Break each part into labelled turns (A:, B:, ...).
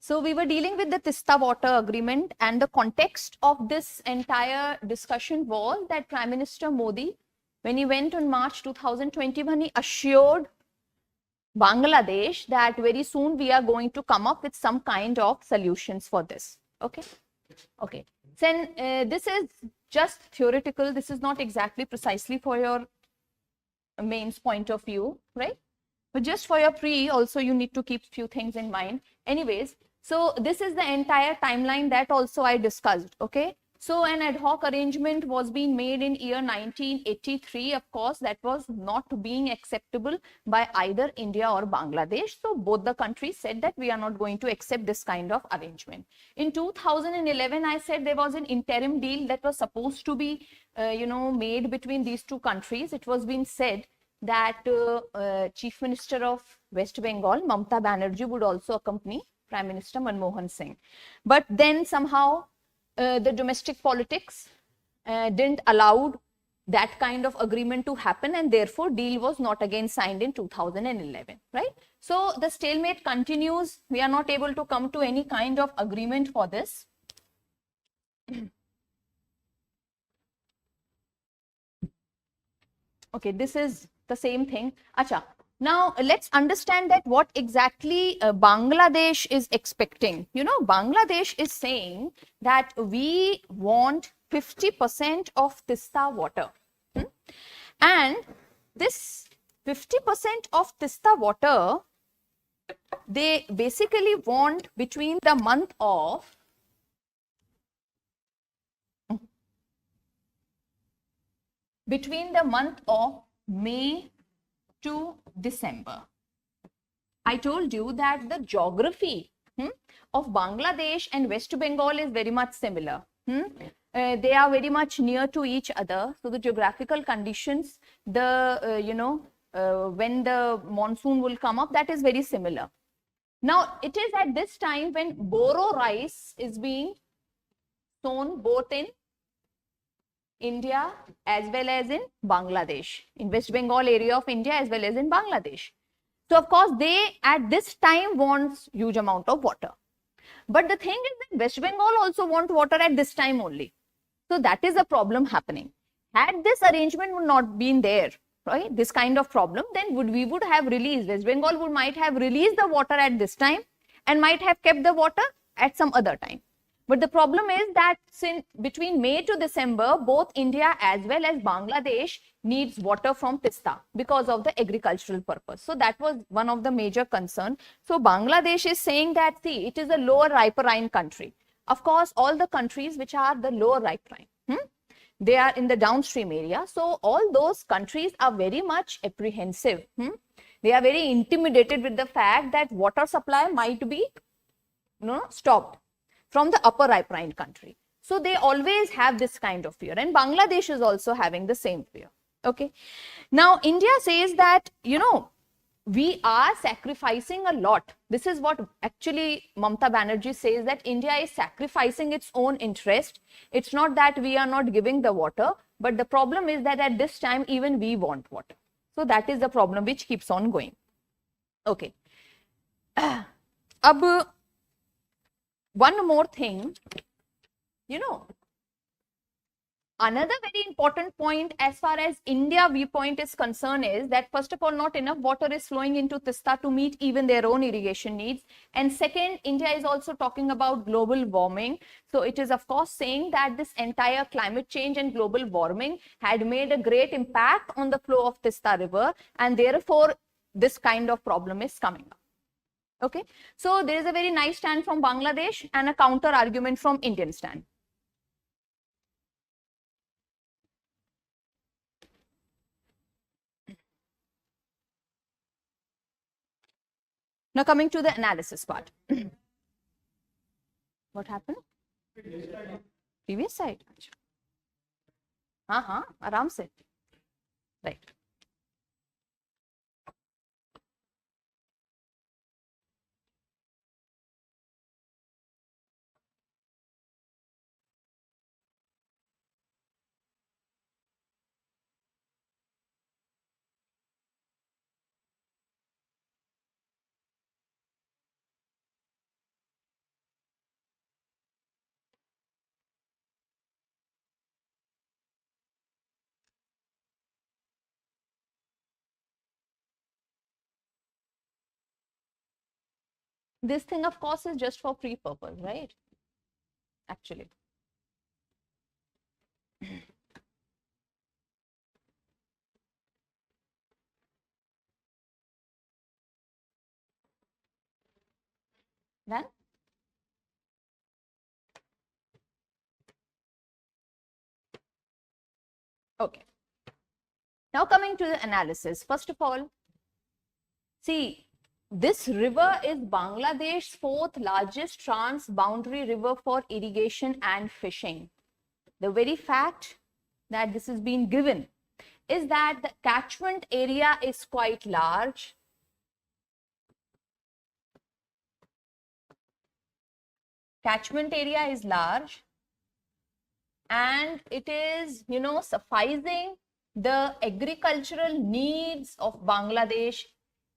A: So we were dealing with the Tista Water Agreement, and the context of this entire discussion was that Prime Minister Modi, when he went on March 2021, he assured Bangladesh that very soon we are going to come up with some kind of solutions for this. Okay. Okay. Then this is just theoretical. This is not exactly precisely for your mains point of view, right? But just for your pre also, you need to keep few things in mind. Anyways, so this is the entire timeline that also I discussed. Okay. So an ad hoc arrangement was being made in year 1983. Of course, that was not being acceptable by either India or Bangladesh. So both the countries said that we are not going to accept this kind of arrangement. In 2011, I said there was an interim deal that was supposed to be, made between these two countries. It was being said that Chief Minister of West Bengal, Mamata Banerjee, would also accompany Prime Minister Manmohan Singh. But then somehow the domestic politics didn't allow that kind of agreement to happen, and therefore deal was not again signed in 2011, right? So the stalemate continues. We are not able to come to any kind of agreement for this. Okay, this is the same thing. Acha. Now let's understand that what exactly Bangladesh is expecting. You know, Bangladesh is saying that we want 50% of Tista water. And this 50% of Tista water, they basically want between the month of May to December. I told you that the geography of Bangladesh and West Bengal is very much similar. They are very much near to each other. So the geographical conditions, when the monsoon will come up, that is very similar. Now, it is at this time when Boro rice is being sown both in India as well as in Bangladesh, in West Bengal area of India as well as in Bangladesh. So of course they at this time wants huge amount of water. But the thing is that West Bengal also want water at this time only. So that is a problem happening. Had this arrangement would not been there, right? This kind of problem, then we would have released, West Bengal might have released the water at this time and might have kept the water at some other time. But the problem is that since between May to December, both India as well as Bangladesh needs water from Tista because of the agricultural purpose. So that was one of the major concerns. So Bangladesh is saying that, see, it is a lower riverine country. Of course, all the countries which are the lower riverine, they are in the downstream area. So all those countries are very much apprehensive. They are very intimidated with the fact that water supply might be stopped from the upper riverine country. So they always have this kind of fear, and Bangladesh is also having the same fear. Okay. Now India says that, we are sacrificing a lot. This is what actually Mamata Banerjee says, that India is sacrificing its own interest. It's not that we are not giving the water, but the problem is that at this time even we want water. So that is the problem which keeps on going. Okay. One more thing, another very important point as far as India viewpoint is concerned is that, first of all, not enough water is flowing into Tista to meet even their own irrigation needs. And second, India is also talking about global warming. So it is, of course, saying that this entire climate change and global warming had made a great impact on the flow of Tista river, and therefore this kind of problem is coming up. Okay, so there is a very nice stand from Bangladesh and a counter argument from Indian stand. Now coming to the analysis part. What happened? Previous side. Aram se. Right. This thing, of course, is just for free purpose, right? Actually. Then, okay. Now coming to the analysis. First of all, see, this river is Bangladesh's fourth largest trans-boundary river for irrigation and fishing. The very fact that this has been given is that the catchment area is quite large. Catchment area is large and it is, sufficing the agricultural needs of Bangladesh.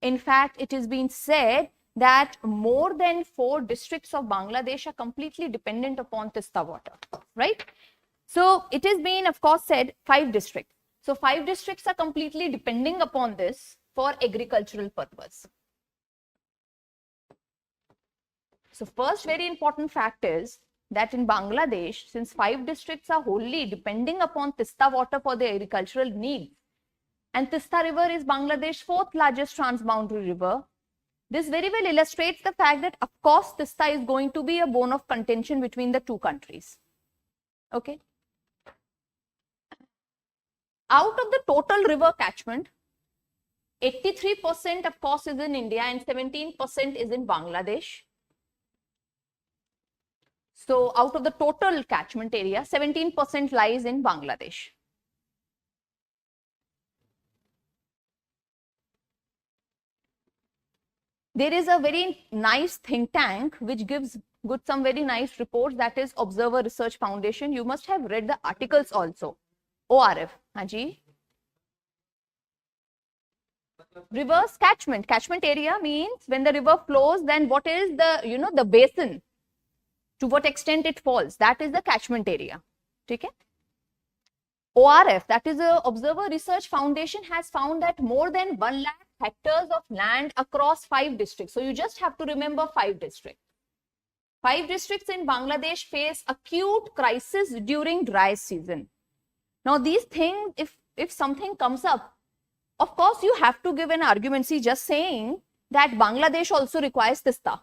A: In fact, it has been said that more than 4 districts of Bangladesh are completely dependent upon Tista water, right? So it has been, of course, said 5 districts. So 5 districts are completely depending upon this for agricultural purpose. So first very important fact is that in Bangladesh, since 5 districts are wholly depending upon Tista water for their agricultural needs, and Tista river is Bangladesh's 4th largest transboundary river, this very well illustrates the fact that, of course, Tista is going to be a bone of contention between the 2 countries. Okay. Out of the total river catchment, 83% of course is in India and 17% is in Bangladesh. So out of the total catchment area, 17% lies in Bangladesh. There is a very nice think tank which gives some very nice reports, that is Observer Research Foundation. You must have read the articles also. ORF, Haji. Reverse catchment. Catchment area means when the river flows, then what is the, the basin, to what extent it falls. That is the catchment area. Okay? ORF, that is the Observer Research Foundation, has found that more than 1 lakh hectares of land across 5 districts. So you just have to remember 5 districts. 5 districts in Bangladesh face acute crisis during dry season. Now these things, if something comes up, of course you have to give an argument. See, just saying that Bangladesh also requires Tista,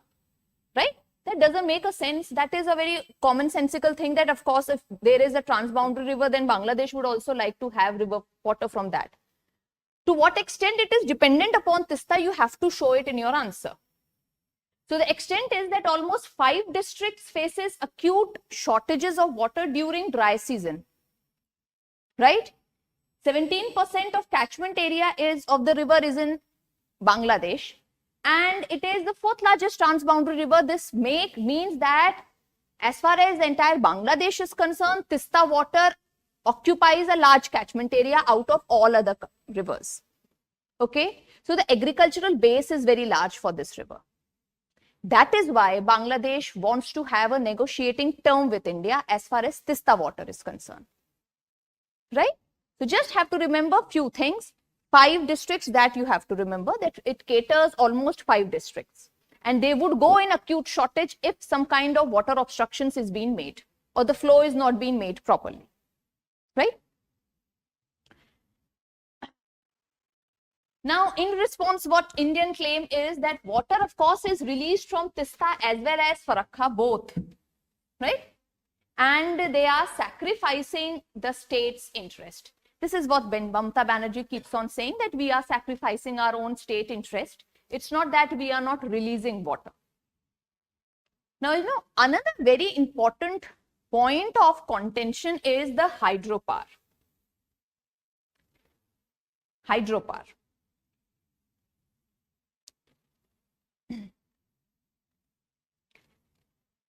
A: right? That doesn't make a sense. That is a very commonsensical thing, that of course if there is a transboundary river, then Bangladesh would also like to have river water from that. To what extent it is dependent upon Tista, you have to show it in your answer. So the extent is that almost 5 districts faces acute shortages of water during dry season, right? 17% of catchment area of the river is in Bangladesh, and it is the 4th largest transboundary river. This means that as far as the entire Bangladesh is concerned, Tista water occupies a large catchment area out of all other rivers. Okay, so the agricultural base is very large for this river. That is why Bangladesh wants to have a negotiating term with India as far as Tista water is concerned, right? So just have to remember few things. 5 districts that you have to remember, that it caters almost 5 districts, and they would go in acute shortage if some kind of water obstructions is being made or the flow is not being made properly, right? Now, in response, what Indian claim is that water, of course, is released from Tista as well as Farakka both, right? And they are sacrificing the state's interest. This is what Mamata Banerjee keeps on saying, that we are sacrificing our own state interest. It's not that we are not releasing water. Now, another very important point of contention is the hydropower. Hydropower.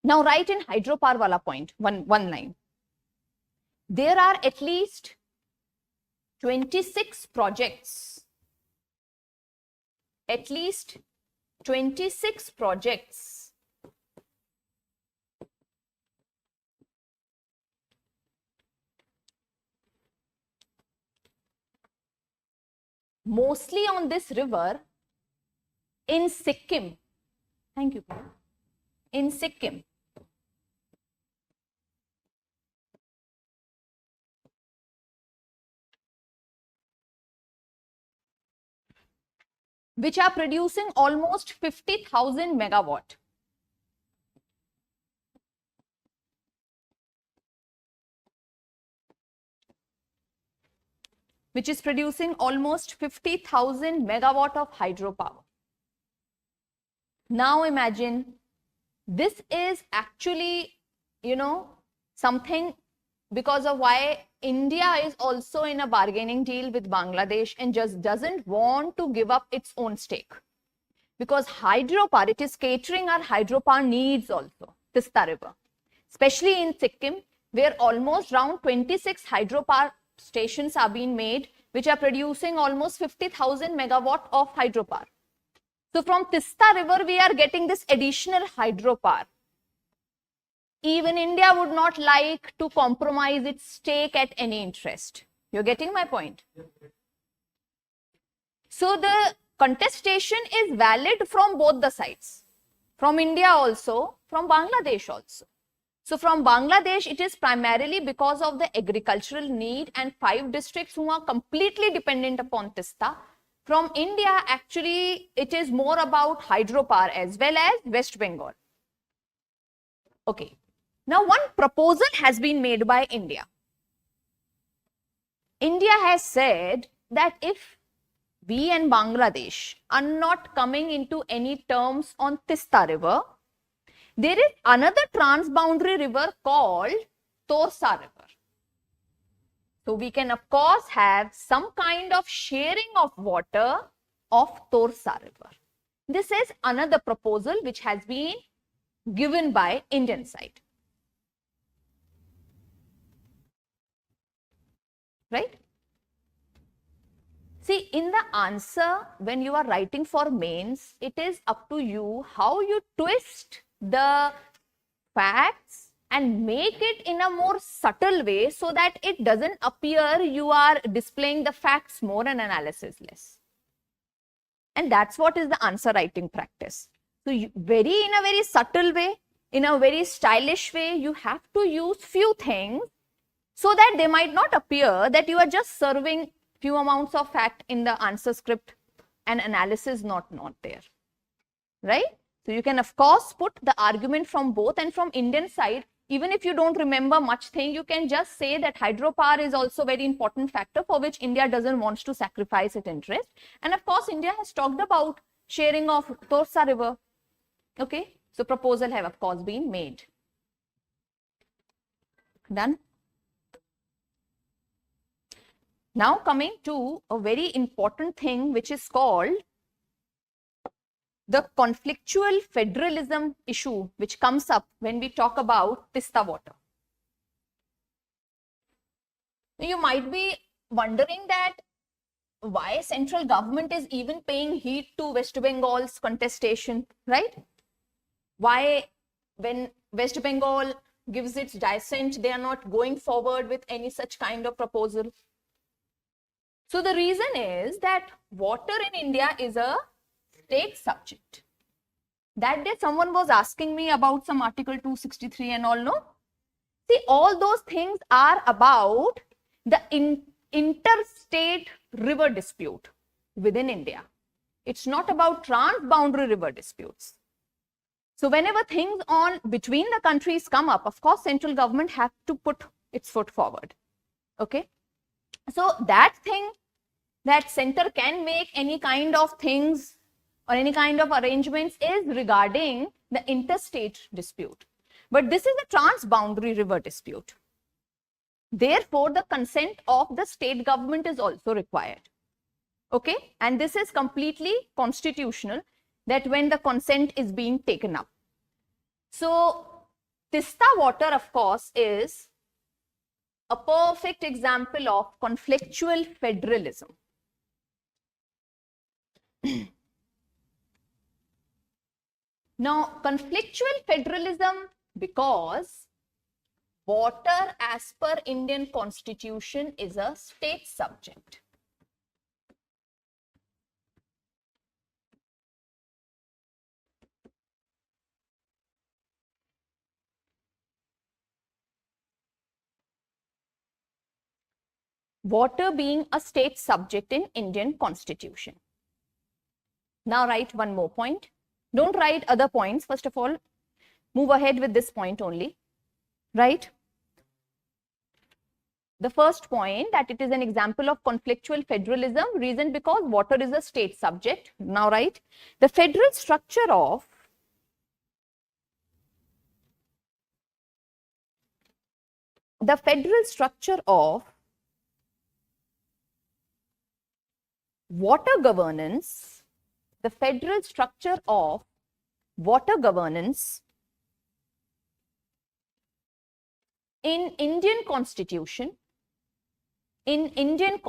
A: Now, write in hydropower wala point, one line. There are at least 26 projects. At least 26 projects mostly on this river in Sikkim. Thank you, Priya. In Sikkim, which are producing almost 50,000 megawatt. Which is producing almost 50,000 megawatt of hydropower. Now imagine, this is actually, something because of why India is also in a bargaining deal with Bangladesh and just doesn't want to give up its own stake. Because hydropower, it is catering our hydropower needs also, Tista River. Especially in Sikkim, where almost around 26 hydropower stations are being made, which are producing almost 50,000 megawatt of hydropower. So from Tista River, we are getting this additional hydropower. Even India would not like to compromise its stake at any interest. You're getting my point? So the contestation is valid from both the sides. From India also, from Bangladesh also. So from Bangladesh, it is primarily because of the agricultural need and 5 districts who are completely dependent upon Tista. From India, actually, it is more about hydropower as well as West Bengal. Okay. Now, one proposal has been made by India. India has said that if we and Bangladesh are not coming into any terms on Tista River, there is another transboundary river called Torsa River. So we can of course have some kind of sharing of water of Torsa River. This is another proposal which has been given by Indian side. Right? See, in the answer, when you are writing for mains, it is up to you how you twist the facts and make it in a more subtle way so that it doesn't appear you are displaying the facts more and analysis less. And that's what is the answer writing practice. So in a very subtle way, in a very stylish way, you have to use few things so that they might not appear that you are just serving few amounts of fact in the answer script and analysis not there. Right? So you can of course put the argument from both, and from Indian side, even if you don't remember much thing, you can just say that hydropower is also very important factor for which India doesn't want to sacrifice its interest. And of course, India has talked about sharing of Torsa River. Okay, so proposal have of course been made. Done. Now coming to a very important thing which is called the conflictual federalism issue, which comes up when we talk about Tista water. You might be wondering that why central government is even paying heed to West Bengal's contestation, right? Why, when West Bengal gives its dissent, they are not going forward with any such kind of proposal. So the reason is that water in India is a state subject. That day someone was asking me about some Article 263 and all, no? See, all those things are about the interstate river dispute within India. It's not about transboundary river disputes. So whenever things on between the countries come up, of course, central government have to put its foot forward. Okay. So that thing that center can make any kind of things or any kind of arrangements is regarding the interstate dispute. But this is a transboundary river dispute. Therefore, the consent of the state government is also required. Okay, and this is completely constitutional, that when the consent is being taken up. So, Tista water, of course, is a perfect example of conflictual federalism. Now, conflictual federalism because water as per Indian constitution is a state subject. Water being a state subject in Indian Constitution. Now write one more point. Don't write other points. First of all, move ahead with this point only. Right? The first point, that it is an example of conflictual federalism, reason because water is a state subject. Now write, the federal structure of water governance, the federal structure of water governance in Indian Constitution, inhibits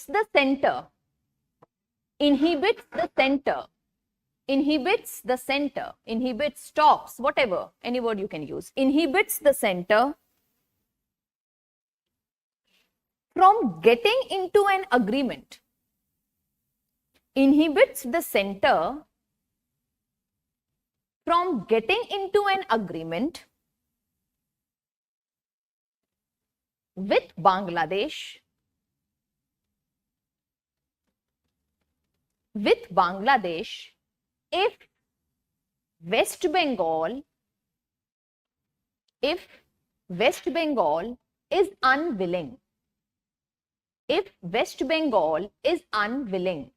A: the center, stops, whatever, any word you can use, inhibits the center from getting into an agreement, inhibits the center from getting into an agreement with Bangladesh, if West Bengal is unwilling. If West Bengal is unwilling.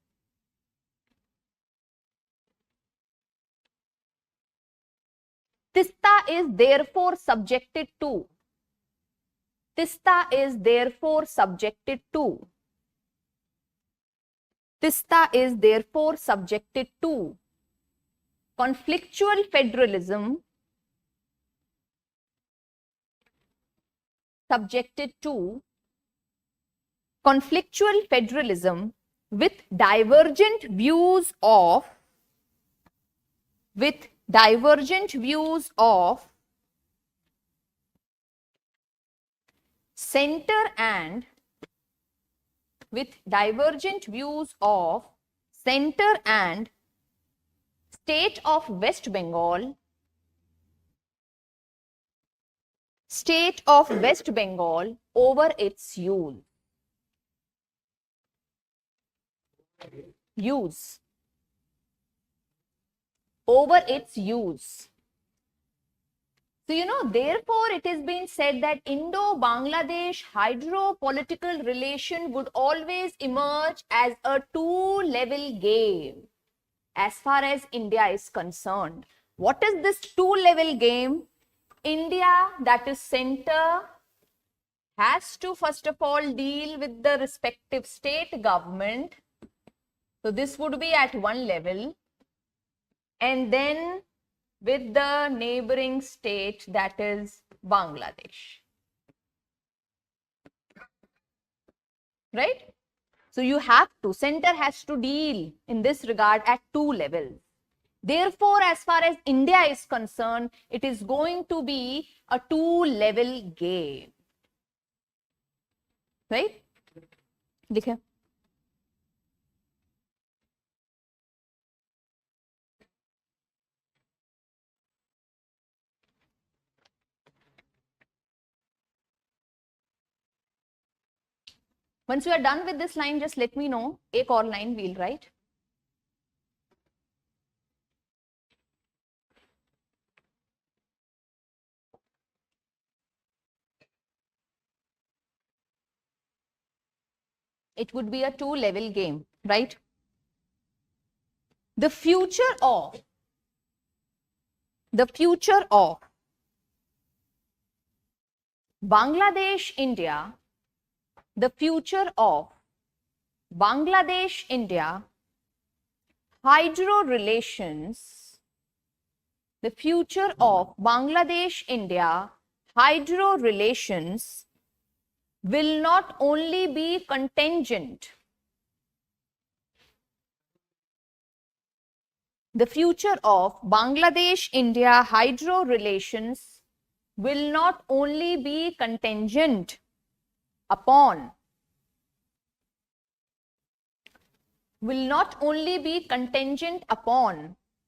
A: Tista is therefore subjected to. Tista is therefore subjected to. Tista is therefore subjected to conflictual federalism, subjected to conflictual federalism with divergent views of center and state of West Bengal, over its use. So, therefore, it has been said that Indo-Bangladesh hydro-political relation would always emerge as a two-level game as far as India is concerned. What is this two-level game? India, that is center, has to first of all deal with the respective state government. So, this would be at one level. And then with the neighboring state, that is Bangladesh. Right? So you have to, center has to deal in this regard at two levels. Therefore, as far as India is concerned, it is going to be a two-level game. Right? देखिए. Once you are done with this line, just let me know. एक और line we'll write. It would be a two-level game, right? The future of Bangladesh, India, the future of Bangladesh, India, hydro relations, the future of Bangladesh, India, hydro relations will not only be contingent. The future of Bangladesh, India, hydro relations will not only be contingent upon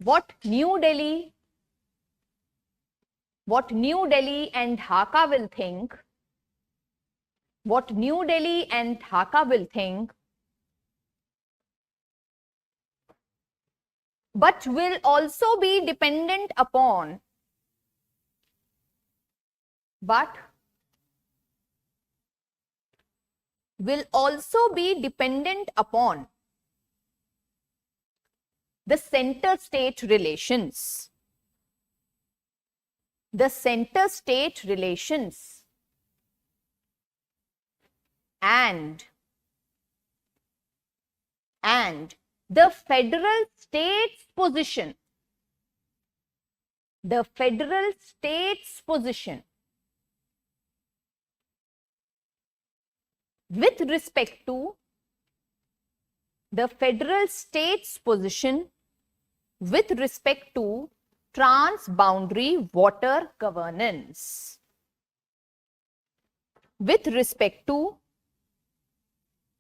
A: what? New Delhi what New Delhi and Dhaka will think, what New Delhi and Dhaka will think, but will also be dependent upon, but will also be dependent upon the center-state relations. The center-state relations and the federal state's position. The federal state's position with respect to the federal state's position with respect to transboundary water governance. With respect to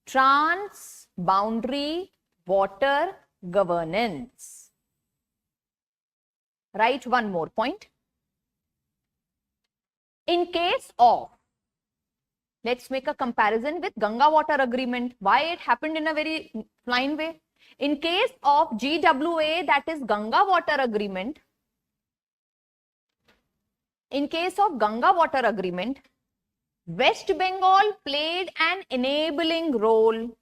A: transboundary water governance. Write one more point. In case of, let's make a comparison with Ganga Water Agreement. Why it happened in a very fine way? In case of GWA, that is Ganga Water Agreement, in case of Ganga Water Agreement, West Bengal played an enabling role.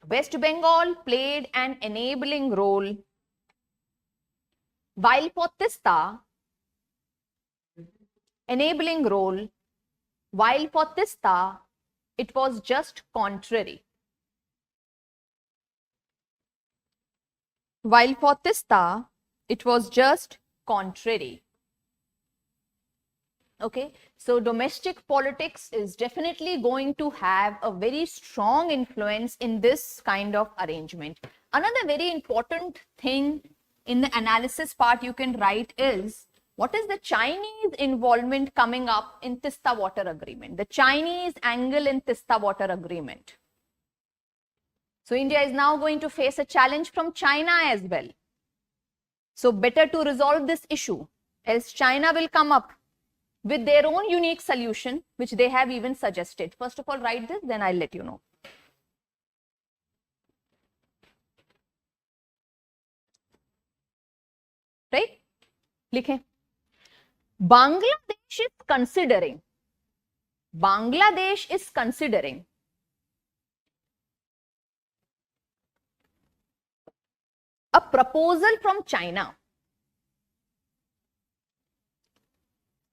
A: West Bengal played an enabling role, while for Tista, enabling role, while for Tista, it was just contrary. While for Tista, it was just contrary. Okay, so domestic politics is definitely going to have a very strong influence in this kind of arrangement. Another very important thing in the analysis part you can write is, what is the Chinese involvement coming up in Tista Water Agreement? The Chinese angle in Tista Water Agreement. So India is now going to face a challenge from China as well. So better to resolve this issue, else China will come up with their own unique solution, which they have even suggested. First of all, write this, then I'll let you know. Right? Likhe. Bangladesh is considering a proposal from China.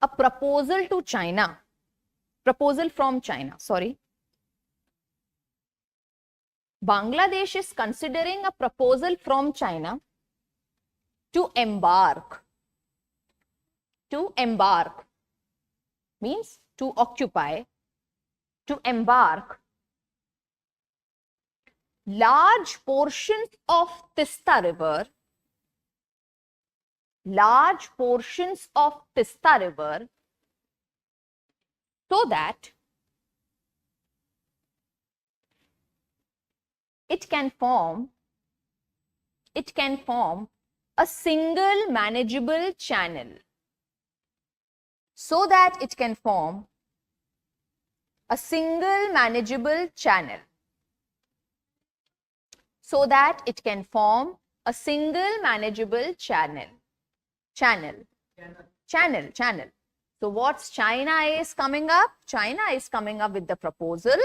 A: A proposal to China. Proposal from China, sorry. Bangladesh is considering a proposal from China to embark. To embark means to occupy, to embark large portions of Tista River, large portions of Tista River, so that it can form a single manageable channel. So that it can form a single manageable channel. So that it can form a single manageable channel. Channel. So what's China is coming up? China is coming up with the proposal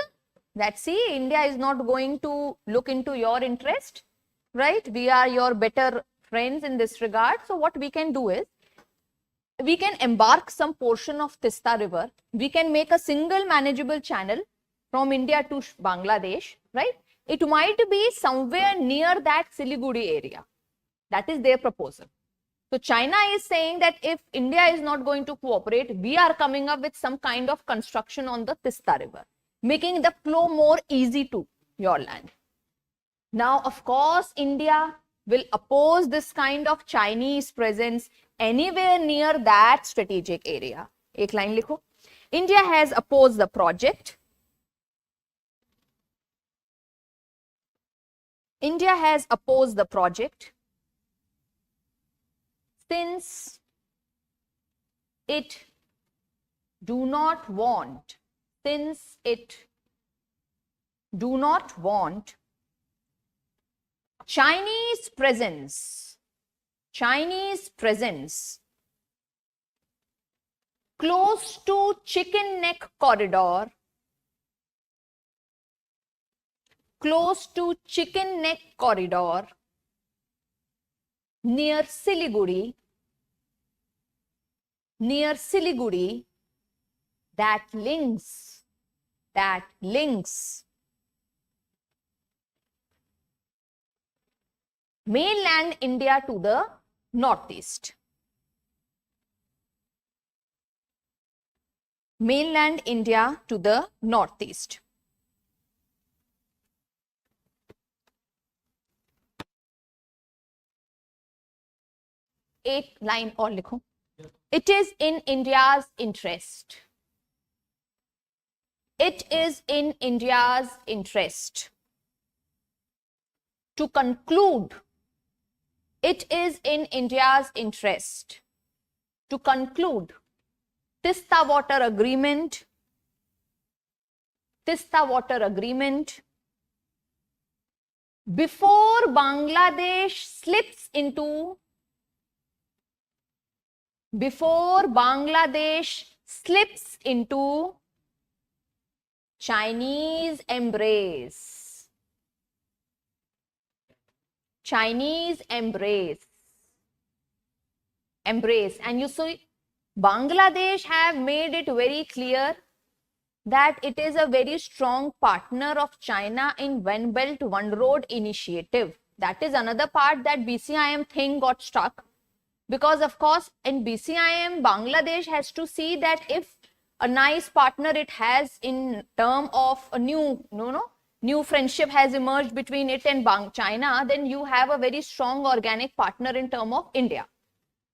A: that, see, India is not going to look into your interest, right? We are your better friends in this regard. So what we can do is, we can embark some portion of Tista River. We can make a single manageable channel from India to Bangladesh, right? It might be somewhere near that Siliguri area. That is their proposal. So China is saying that if India is not going to cooperate, we are coming up with some kind of construction on the Tista River, making the flow more easy to your land. Now, of course, India will oppose this kind of Chinese presence anywhere near that strategic area. Ek line likho. India has opposed the project. India has opposed the project since it do not want, since it do not want Chinese presence close to Chicken Neck corridor, close to Chicken Neck corridor near Siliguri, that links mainland India to the northeast. Mainland India to the northeast. एक line और लिखो. It is in India's interest. It is in India's interest to conclude. It is in India's interest to conclude Tista Water Agreement, before Bangladesh slips into Chinese embrace. And you see, Bangladesh have made it very clear that it is a very strong partner of China in One Belt, One Road initiative. That is another part that BCIM thing got stuck. Because of course, in BCIM, Bangladesh has to see that if a nice partner it has in term of a new friendship has emerged between it and China, then you have a very strong organic partner in term of India.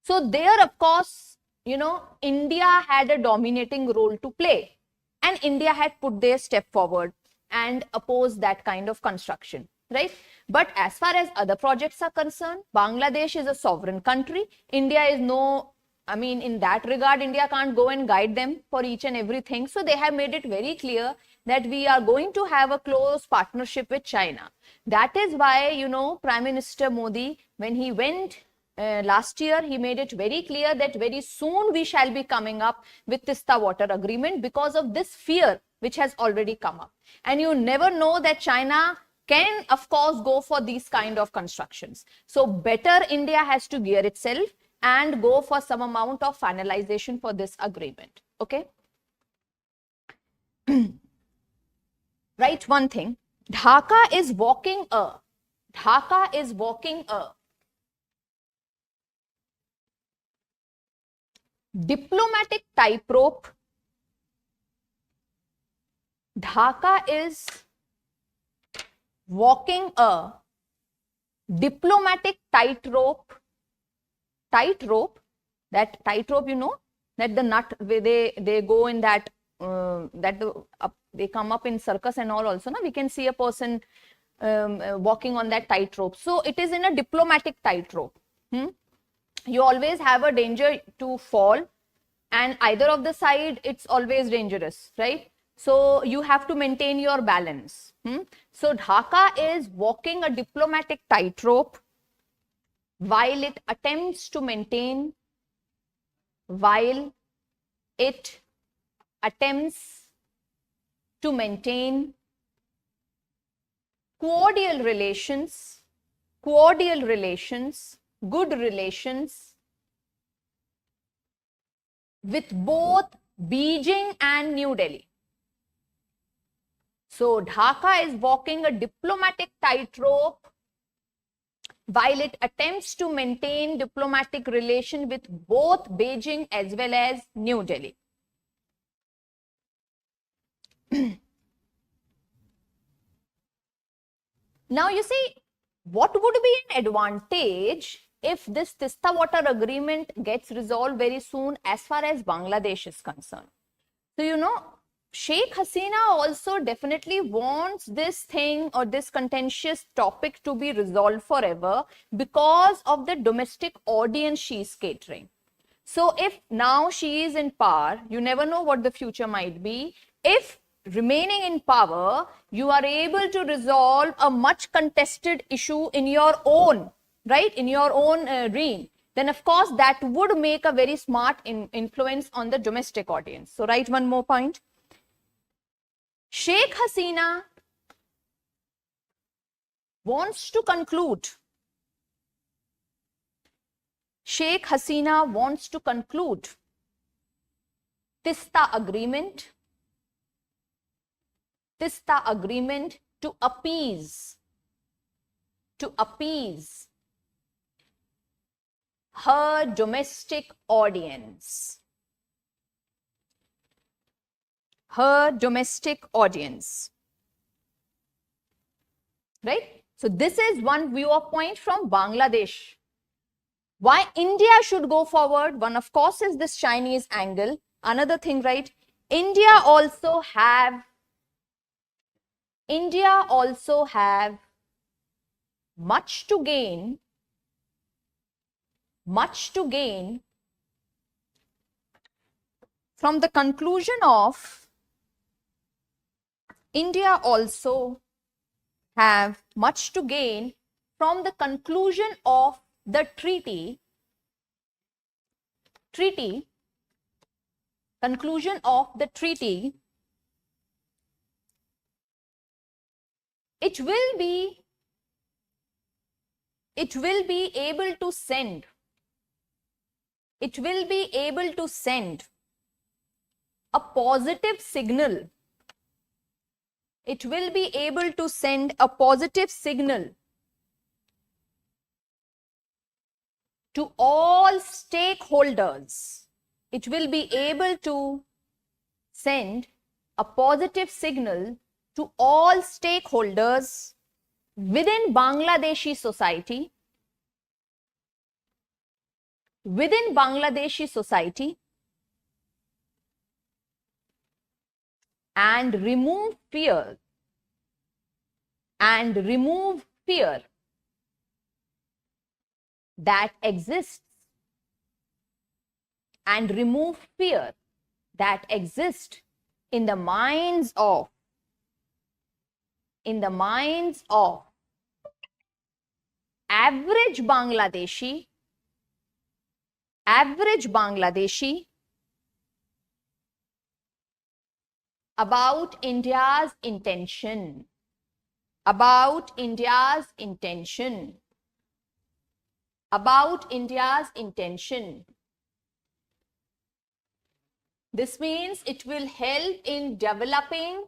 A: So there, of course, India had a dominating role to play, and India had put their step forward and opposed that kind of construction, right? But as far as other projects are concerned, Bangladesh is a sovereign country. India is in that regard, India can't go and guide them for each and everything. So they have made it very clear that we are going to have a close partnership with China. That is why, Prime Minister Modi, when he went last year, he made it very clear that very soon we shall be coming up with Tista Water Agreement because of this fear which has already come up. And you never know that China can, of course, go for these kind of constructions. So better India has to gear itself and go for some amount of finalization for this agreement. Okay. Right, one thing. Dhaka is walking a diplomatic tightrope. Dhaka is walking a diplomatic tightrope. That tightrope, that the nut where they go in that they come up in circus and all also. We can see a person walking on that tightrope. So it is in a diplomatic tightrope. You always have a danger to fall, and either of the side it's always dangerous, right? So you have to maintain your balance. So Dhaka is walking a diplomatic tightrope while it attempts to maintain cordial relations, good relations with both Beijing and New Delhi. So Dhaka is walking a diplomatic tightrope while it attempts to maintain diplomatic relation with both Beijing as well as New Delhi. Now you see, what would be an advantage if this Tista Water Agreement gets resolved very soon as far as Bangladesh is concerned? So Sheikh Hasina also definitely wants this thing or this contentious topic to be resolved forever because of the domestic audience she is catering. So if now she is in power, you never know what the future might be. If remaining in power, you are able to resolve a much contested issue in your own, right, in your own reign, then of course that would make a very smart influence on the domestic audience. So write one more point. Sheikh Hasina wants to conclude. Sheikh Hasina wants to conclude Tista agreement to appease her domestic audience. Right? So this is one viewpoint from Bangladesh. Why India should go forward? One, of course, is this Chinese angle. Another thing, right? India also have much to gain from the conclusion of India also have much to gain from the conclusion of the treaty. Conclusion of the treaty. It will be able to send a positive signal. It will be able to send a positive signal to all stakeholders. It will be able to send a positive signal to all stakeholders within Bangladeshi society, and remove fear that exists in the minds of average Bangladeshi about India's intention. This means it will help in developing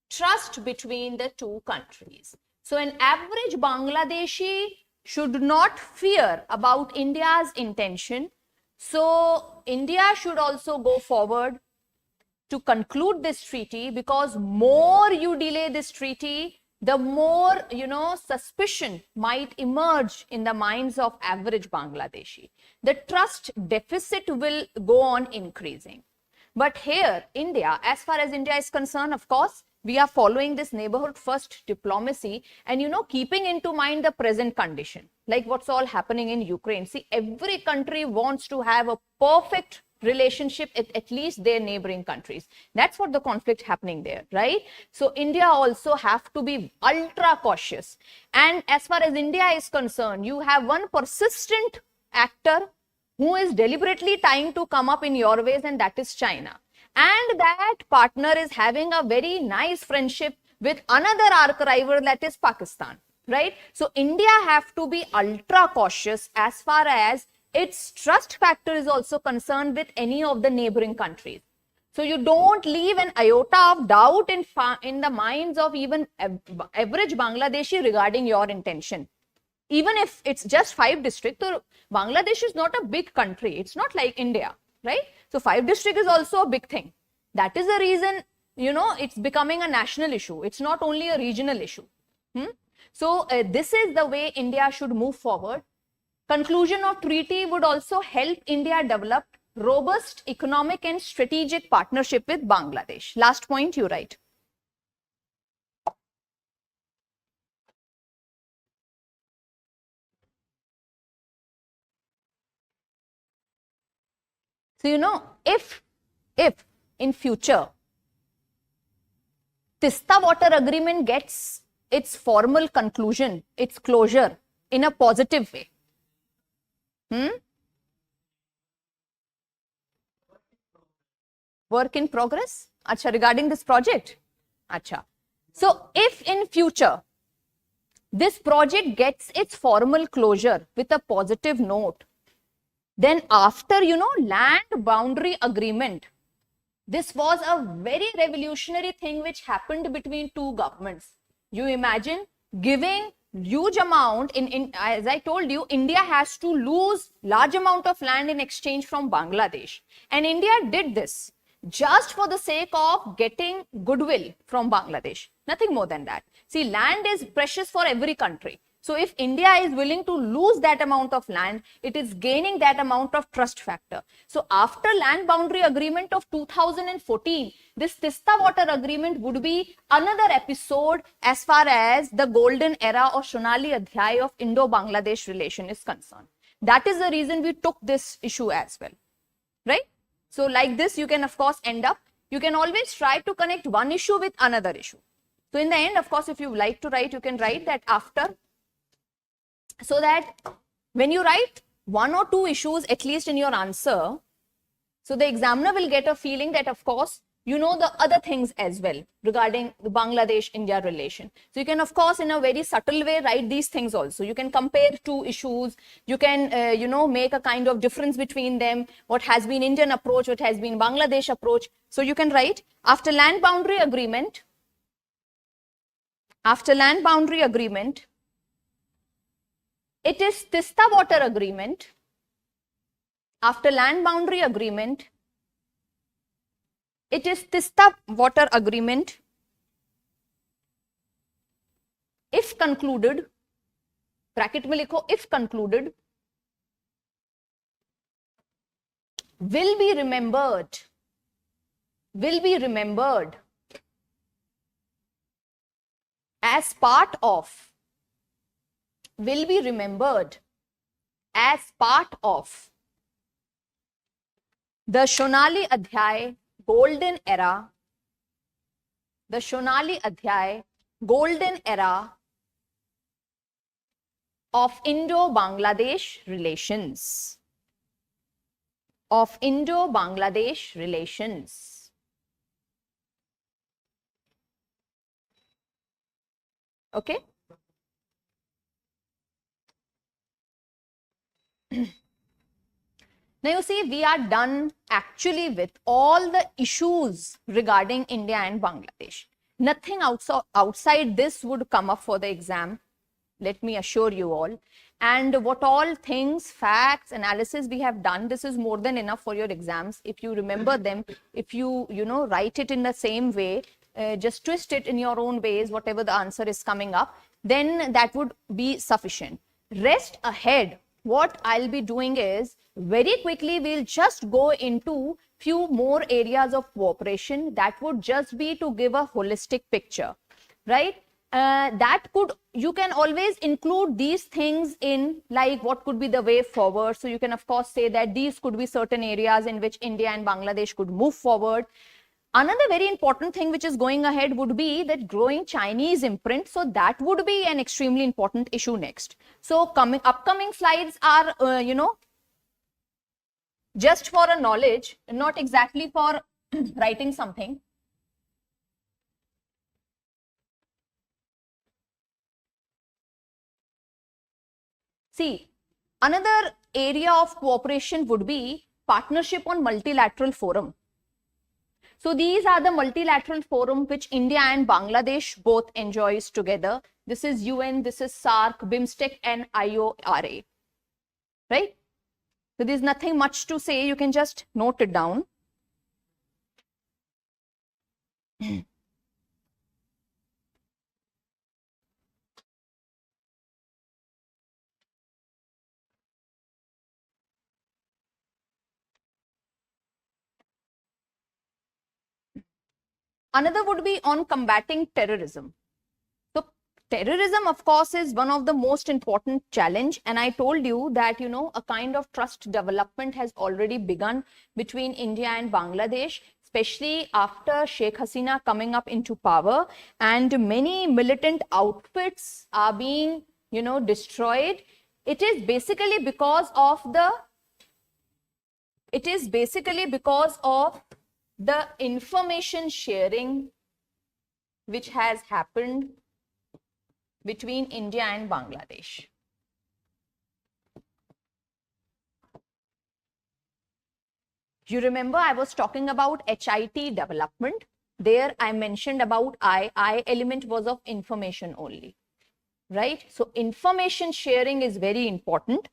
A: trust between the two countries. So an average Bangladeshi should not fear about India's intention. So India should also go forward to conclude this treaty, because more you delay this treaty, the more, suspicion might emerge in the minds of average Bangladeshi. The trust deficit will go on increasing. But here, India, as far as India is concerned, of course, we are following this neighborhood first diplomacy and, keeping into mind the present condition, like what's all happening in Ukraine. See, every country wants to have a perfect relationship at least their neighboring countries. That's what the conflict happening there, right? So India also have to be ultra cautious. And as far as India is concerned, you have one persistent actor who is deliberately trying to come up in your ways, and that is China. And that partner is having a very nice friendship with another arch rival, that is Pakistan, right? So India have to be ultra cautious as far as its trust factor is also concerned with any of the neighboring countries. So you don't leave an iota of doubt in the minds of even average Bangladeshi regarding your intention. Even if it's just 5 districts, so Bangladesh is not a big country. It's not like India, right? So 5 districts is also a big thing. That is the reason, it's becoming a national issue. It's not only a regional issue. So this is the way India should move forward. Conclusion of treaty would also help India develop robust economic and strategic partnership with Bangladesh. Last point you write. So, you know, if in future Tista Water Agreement gets its formal conclusion, its closure in a positive way, work in progress? Acha, regarding this project? Acha. So, if in future this project gets its formal closure with a positive note, then after, you know, land boundary agreement, this was a very revolutionary thing which happened between two governments. You imagine giving huge amount in as I told you, India has to lose large amount of land in exchange from Bangladesh. And India did this just for the sake of getting goodwill from Bangladesh. Nothing more than that. See, land is precious for every country. So if India is willing to lose that amount of land, it is gaining that amount of trust factor. So after land boundary agreement of 2014, this Tista Water agreement would be another episode as far as the golden era or Sonali Adhyay of Indo-Bangladesh relation is concerned. That is the reason we took this issue as well, right? So like this, you can of course end up, you can always try to connect one issue with another issue. So in the end, of course, if you like to write, you can write that after, so that when you write one or two issues, at least in your answer, so the examiner will get a feeling that, of course, you know the other things as well regarding the Bangladesh-India relation. So you can, of course, in a very subtle way, write these things also. You can compare two issues. You can, you know, make a kind of difference between them. What has been Indian approach, what has been Bangladesh approach. So you can write, after land boundary agreement, it is Tista Water agreement. After land boundary agreement, it is Tista Water agreement. If concluded, bracket mein likho, if concluded, will be remembered as part of the Sonali Adhyay golden era, of Indo-Bangladesh relations. Okay. Now you see, we are done actually with all the issues regarding India and Bangladesh. Nothing outside this would come up for the exam, let me assure you all. And what all things, facts, analysis we have done, this is more than enough for your exams. If you remember them, if you know, write it in the same way, just twist it in your own ways, whatever the answer is coming up, then that would be sufficient. Rest ahead, what I'll be doing is, very quickly we'll just go into few more areas of cooperation. That would just be to give a holistic picture, right? That could, you can always include these things in, like, what could be the way forward. So you can of course say that these could be certain areas in which India and Bangladesh could move forward. Another very important thing which is going ahead would be that growing Chinese imprint. So that would be an extremely important issue next. So upcoming slides are, you know, just for a knowledge, not exactly for writing something. See, another area of cooperation would be partnership on multilateral forum. So these are the multilateral forum which India and Bangladesh both enjoys together. This is UN, this is SAARC, BIMSTEC and IORA, right? So there's nothing much to say, you can just note it down. Another would be on combating terrorism. So terrorism, of course, is one of the most important challenge. And I told you that, a kind of trust development has already begun between India and Bangladesh, especially after Sheikh Hasina coming up into power, and many militant outfits are being, destroyed. It is basically because of the information sharing which has happened between India and Bangladesh. You remember I was talking about HIT development. There I mentioned about I element was of information only, right? So information sharing is very important.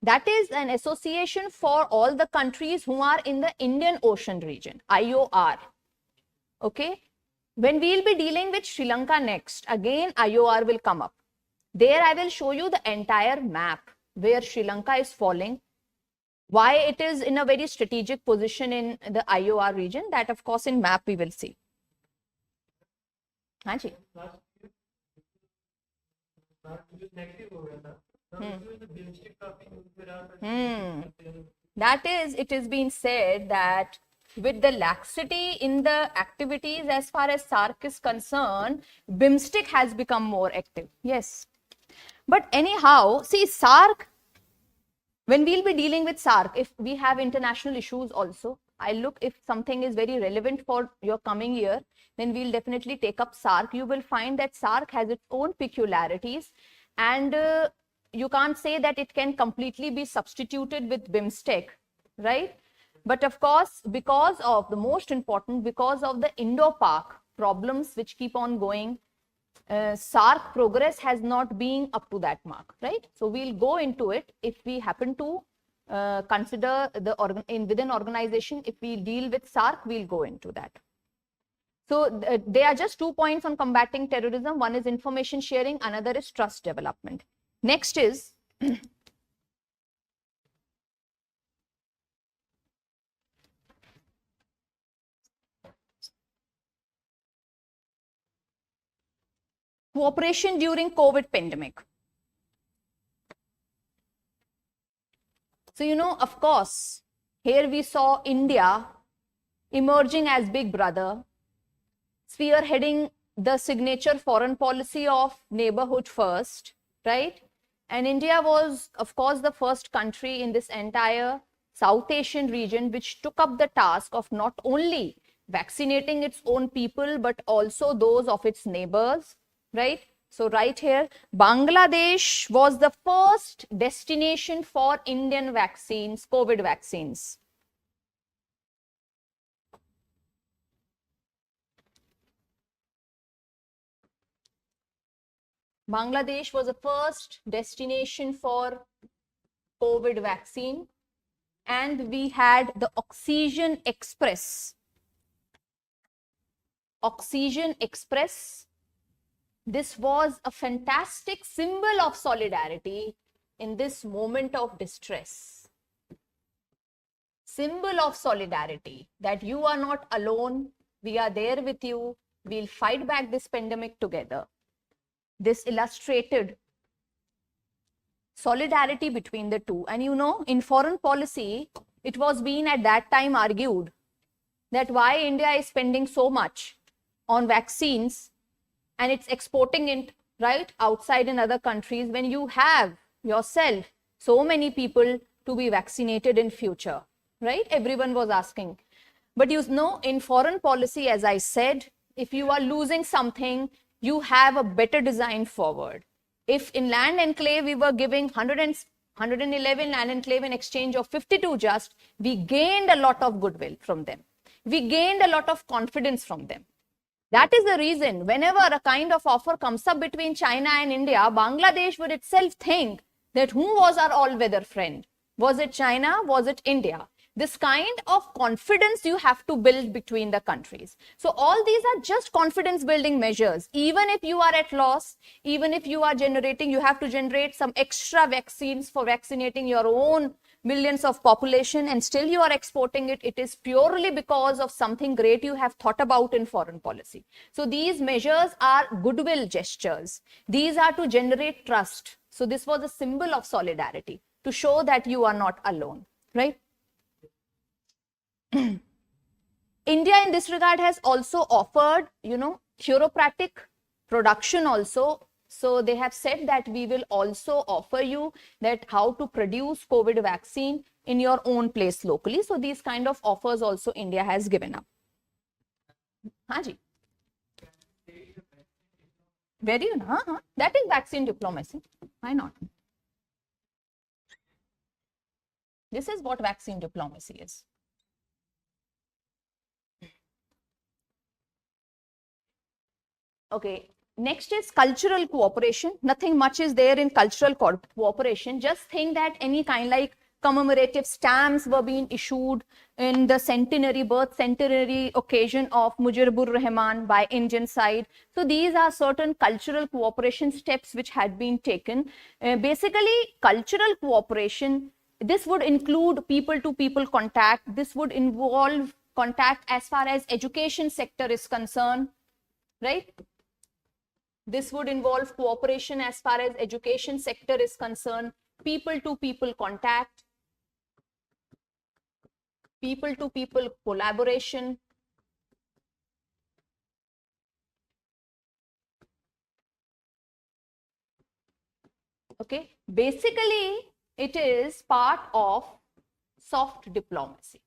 A: That is an association for all the countries who are in the Indian Ocean region, IOR. Okay. When we'll be dealing with Sri Lanka next, again IOR will come up. There I will show you the entire map where Sri Lanka is falling, why it is in a very strategic position in the IOR region. That of course in map we will see. हाँ जी. That is, it is being said that with the laxity in the activities as far as SAARC is concerned, BIMSTEC has become more active. Yes. But anyhow, see SAARC, when we'll be dealing with SAARC, if we have international issues also, I'll look if something is very relevant for your coming year, then we'll definitely take up SAARC. You will find that SAARC has its own peculiarities, and you can't say that it can completely be substituted with BIMSTEC, right? But of course, because of the Indo-Pak problems which keep on going, SAARC progress has not been up to that mark, right? So we'll go into it if we happen to consider within organization. If we deal with SAARC, we'll go into that. So there are just 2 points on combating terrorism. One is information sharing, another is trust development. Next is cooperation during COVID pandemic. So, of course, here we saw India emerging as big brother, spearheading the signature foreign policy of neighborhood first, right? And India was, of course, the first country in this entire South Asian region which took up the task of not only vaccinating its own people, but also those of its neighbors, right? So right here, Bangladesh was the first destination for Indian vaccines, COVID vaccines. Bangladesh was the first destination for COVID vaccine, and we had the Oxygen Express. Oxygen Express. This was a fantastic symbol of solidarity in this moment of distress. Symbol of solidarity, that you are not alone, we are there with you, we'll fight back this pandemic together. This illustrated solidarity between the two. And in foreign policy, it was being at that time argued that why India is spending so much on vaccines and it's exporting it right outside in other countries when you have yourself so many people to be vaccinated in future, right? Everyone was asking. But in foreign policy, as I said, if you are losing something, you have a better design forward. If in land enclave we were giving 111 land enclave in exchange of 52 just, we gained a lot of goodwill from them. We gained a lot of confidence from them. That is the reason whenever a kind of offer comes up between China and India, Bangladesh would itself think that who was our all-weather friend? Was it China? Was it India? This kind of confidence you have to build between the countries. So all these are just confidence building measures. Even if you are at loss, even if you are you have to generate some extra vaccines for vaccinating your own millions of population and still you are exporting it, it is purely because of something great you have thought about in foreign policy. So these measures are goodwill gestures. These are to generate trust. So this was a symbol of solidarity to show that you are not alone, right? India in this regard has also offered, therapeutic production also. So they have said that we will also offer you that how to produce COVID vaccine in your own place locally. So these kind of offers also India has given up. Haji. Very, that is vaccine diplomacy. Why not? This is what vaccine diplomacy is. Okay, next is cultural cooperation. Nothing much is there in cultural cooperation. Just think that any kind like commemorative stamps were being issued in the birth centenary occasion of Mujibur Rahman by Indian side. So these are certain cultural cooperation steps which had been taken. Basically, cultural cooperation, this would include people-to-people contact. This would involve contact as far as education sector is concerned, right? This would involve cooperation as far as education sector is concerned, people-to-people contact, people-to-people collaboration. Okay, basically it is part of soft diplomacy.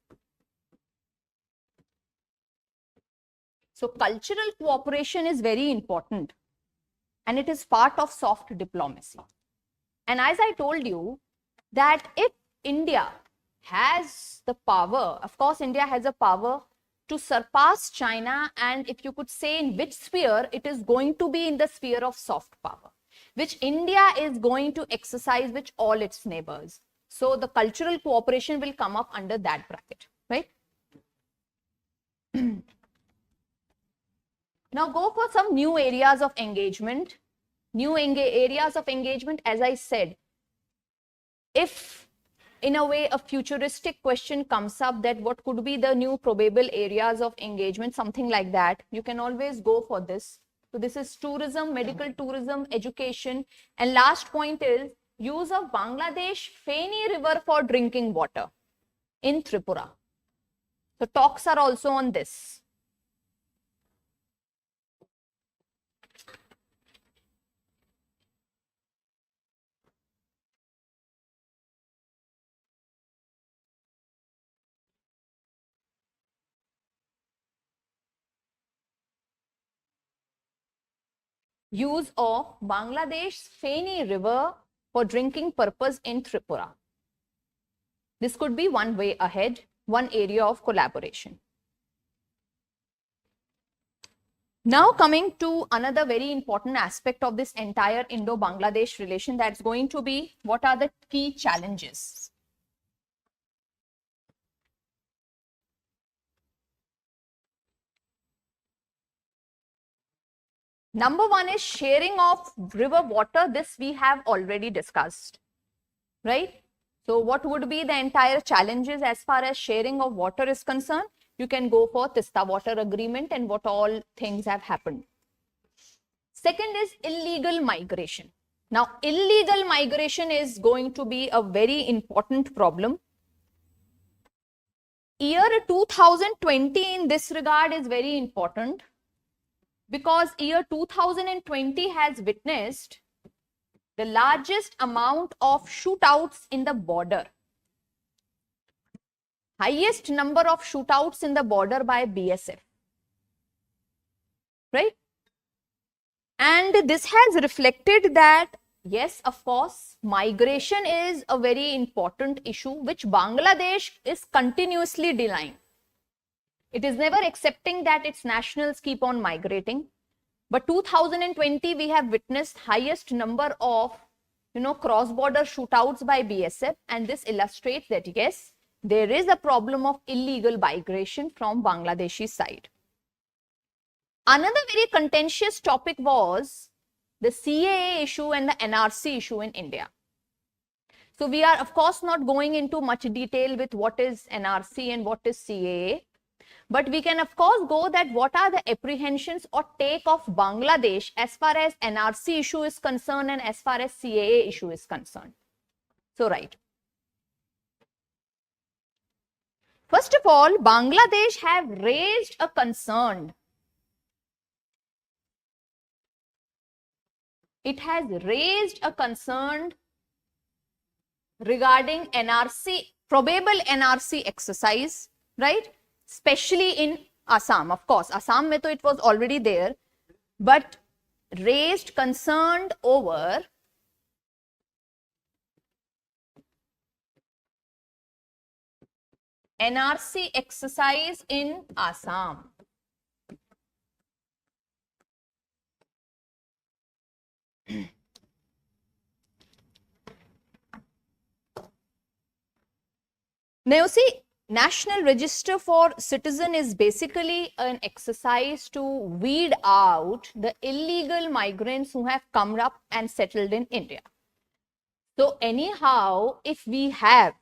A: So cultural cooperation is very important and it is part of soft diplomacy. And as I told you that if India has the power, of course India has a power to surpass China, and if you could say in which sphere, it is going to be in the sphere of soft power, which India is going to exercise with all its neighbors. So the cultural cooperation will come up under that bracket, right? Now go for some new areas of engagement. New areas of engagement, as I said, if in a way a futuristic question comes up that what could be the new probable areas of engagement, something like that, you can always go for this. So this is tourism, medical tourism, education, and last point is use of Bangladesh Feni River for drinking water in Tripura. So talks are also on this. Use of Bangladesh Feni River for drinking purpose in Tripura. This could be one way ahead, one area of collaboration. Now coming to another very important aspect of this entire Indo-Bangladesh relation, that's going to be what are the key challenges. Number one is sharing of river water. This we have already discussed, right? So what would be the entire challenges as far as sharing of water is concerned? You can go for Tista Water Agreement and what all things have happened. Second is illegal migration. Now, illegal migration is going to be a very important problem. Year 2020 in this regard is very important, because year 2020 has witnessed the largest amount of shootouts in the border. Highest number of shootouts in the border by BSF. Right? And this has reflected that, yes, of course, migration is a very important issue which Bangladesh is continuously denying. It is never accepting that its nationals keep on migrating. But 2020, we have witnessed highest number of, cross-border shootouts by BSF. And this illustrates that, yes, there is a problem of illegal migration from Bangladeshi side. Another very contentious topic was the CAA issue and the NRC issue in India. So we are of course not going into much detail with what is NRC and what is CAA. But we can of course go that what are the apprehensions or take of Bangladesh as far as NRC issue is concerned and as far as CAA issue is concerned. So right. First of all, Bangladesh have raised a concern. It has raised a concern regarding NRC, probable NRC exercise, right? Especially in Assam. Of course, Assam mein to it was already there, but raised concern over NRC exercise in Assam. Now you see, National Register for Citizen is basically an exercise to weed out the illegal migrants who have come up and settled in India. So anyhow, if we have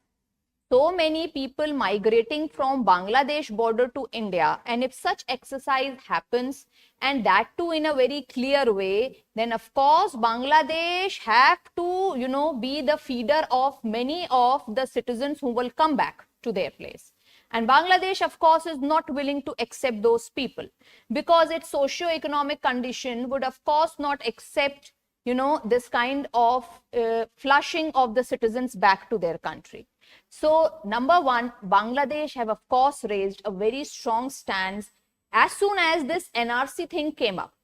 A: so many people migrating from Bangladesh border to India, and if such exercise happens, and that too in a very clear way, then of course Bangladesh have to, be the feeder of many of the citizens who will come back to their place. And Bangladesh, of course, is not willing to accept those people because its socio-economic condition would, of course, not accept, this kind of flushing of the citizens back to their country. So, number one, Bangladesh have, of course, raised a very strong stance as soon as this NRC thing came up,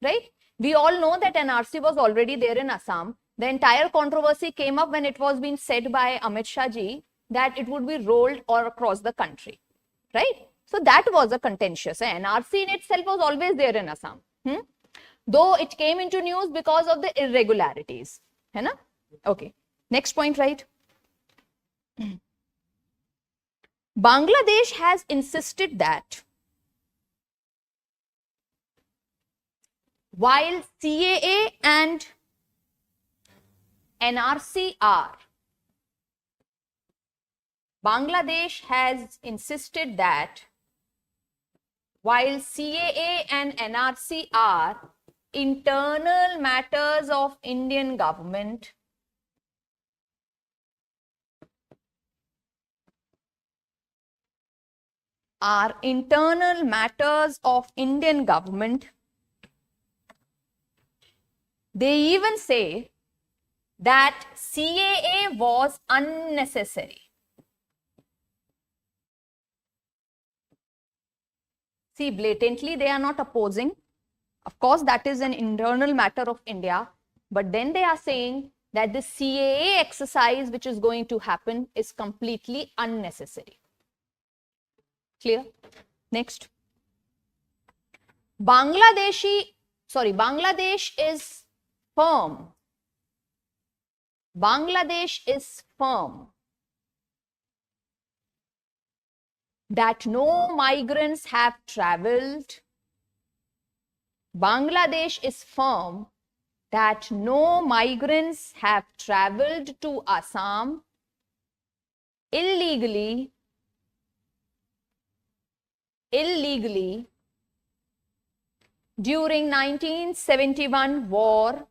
A: right? We all know that NRC was already there in Assam. The entire controversy came up when it was being said by Amit Shah ji that it would be rolled all across the country, right? So that was a contentious. NRC in itself was always there in Assam. Though it came into news because of the irregularities. Hai na? Okay. Next point, right? Bangladesh has insisted that while CAA and NRC are, Bangladesh has insisted that while CAA and NRC are internal matters of Indian government, they even say that CAA was unnecessary. See, blatantly, they are not opposing. Of course, that is an internal matter of India. But then they are saying that the CAA exercise which is going to happen is completely unnecessary. Clear? Next. Bangladesh is firm. Bangladesh is firm that no migrants have traveled. Bangladesh is firm that no migrants have traveled to Assam illegally during 1971 war,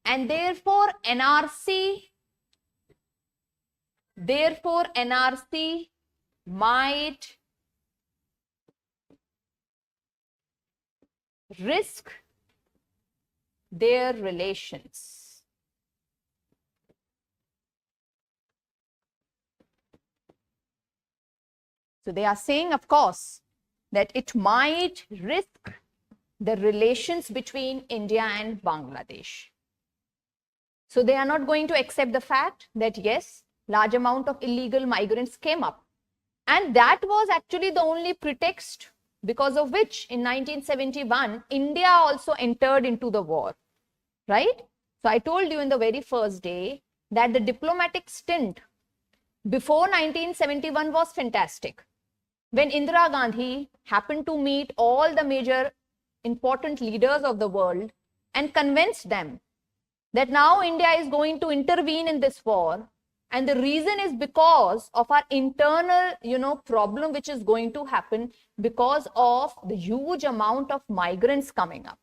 A: and therefore NRC might risk their relations. So they are saying, of course, that it might risk the relations between India and Bangladesh. So they are not going to accept the fact that yes, large amount of illegal migrants came up. And that was actually the only pretext because of which in 1971, India also entered into the war, right? So I told you in the very first day that the diplomatic stint before 1971 was fantastic. When Indira Gandhi happened to meet all the major important leaders of the world and convinced them that now India is going to intervene in this war. And the reason is because of our internal, problem which is going to happen because of the huge amount of migrants coming up.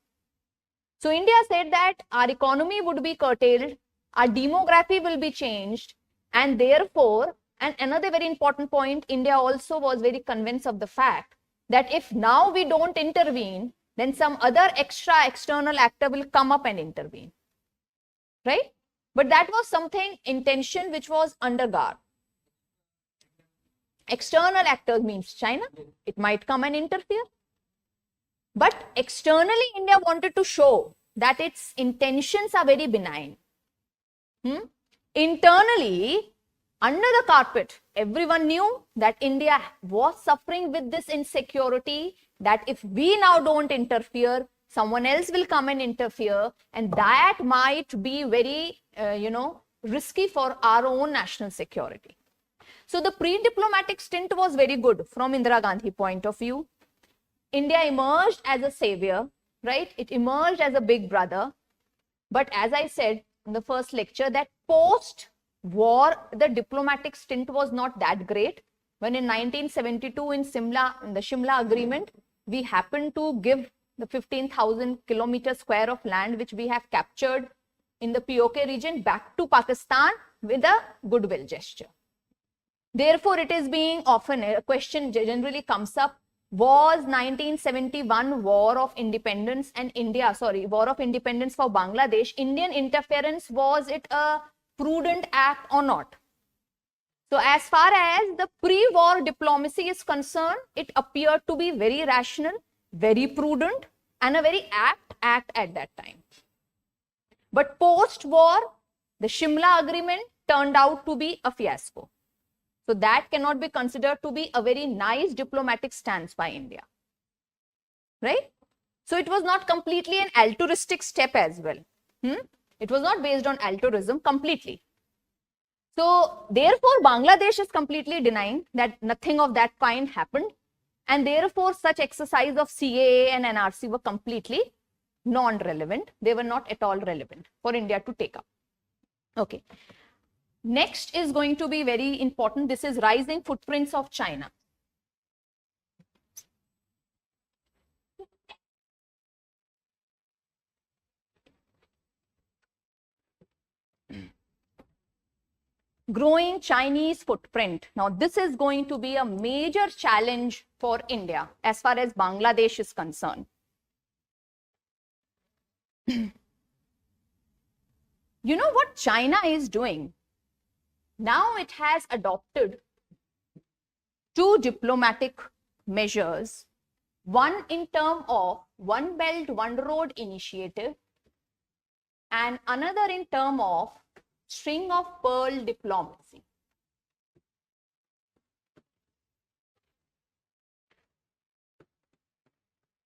A: So India said that our economy would be curtailed, our demography will be changed, and therefore, and another very important point, India also was very convinced of the fact that if now we don't intervene, then some other external actor will come up and intervene. Right? But that was something intention which was under guard. External actors means China. It might come and interfere. But externally, India wanted to show that its intentions are very benign. Internally, under the carpet, everyone knew that India was suffering with this insecurity, that if we now don't interfere, someone else will come and interfere, and that might be very, risky for our own national security. So the pre-diplomatic stint was very good from Indira Gandhi point of view. India emerged as a savior, right? It emerged as a big brother. But as I said in the first lecture, that post-war, the diplomatic stint was not that great. When in 1972 in the Shimla Agreement, we happened to give the 15,000 kilometers square of land which we have captured in the POK region back to Pakistan with a goodwill gesture. Therefore, it is being often, a question generally comes up, was 1971 war of independence war of independence for Bangladesh, Indian interference, was it a prudent act or not? So as far as the pre-war diplomacy is concerned, it appeared to be very rational, very prudent, and a very apt act at that time. But post-war, the Shimla Agreement turned out to be a fiasco. So that cannot be considered to be a very nice diplomatic stance by India. Right? So it was not completely an altruistic step as well. It was not based on altruism completely. So therefore, Bangladesh is completely denying that nothing of that kind happened. And therefore, such exercise of CAA and NRC were completely non-relevant. They were not at all relevant for India to take up. Okay. Next is going to be very important. This is rising footprints of China. Growing Chinese footprint. Now, this is going to be a major challenge for India as far as Bangladesh is concerned. You know what China is doing? Now it has adopted two diplomatic measures, one in terms of One Belt, One Road initiative, and another in terms of string of pearl diplomacy.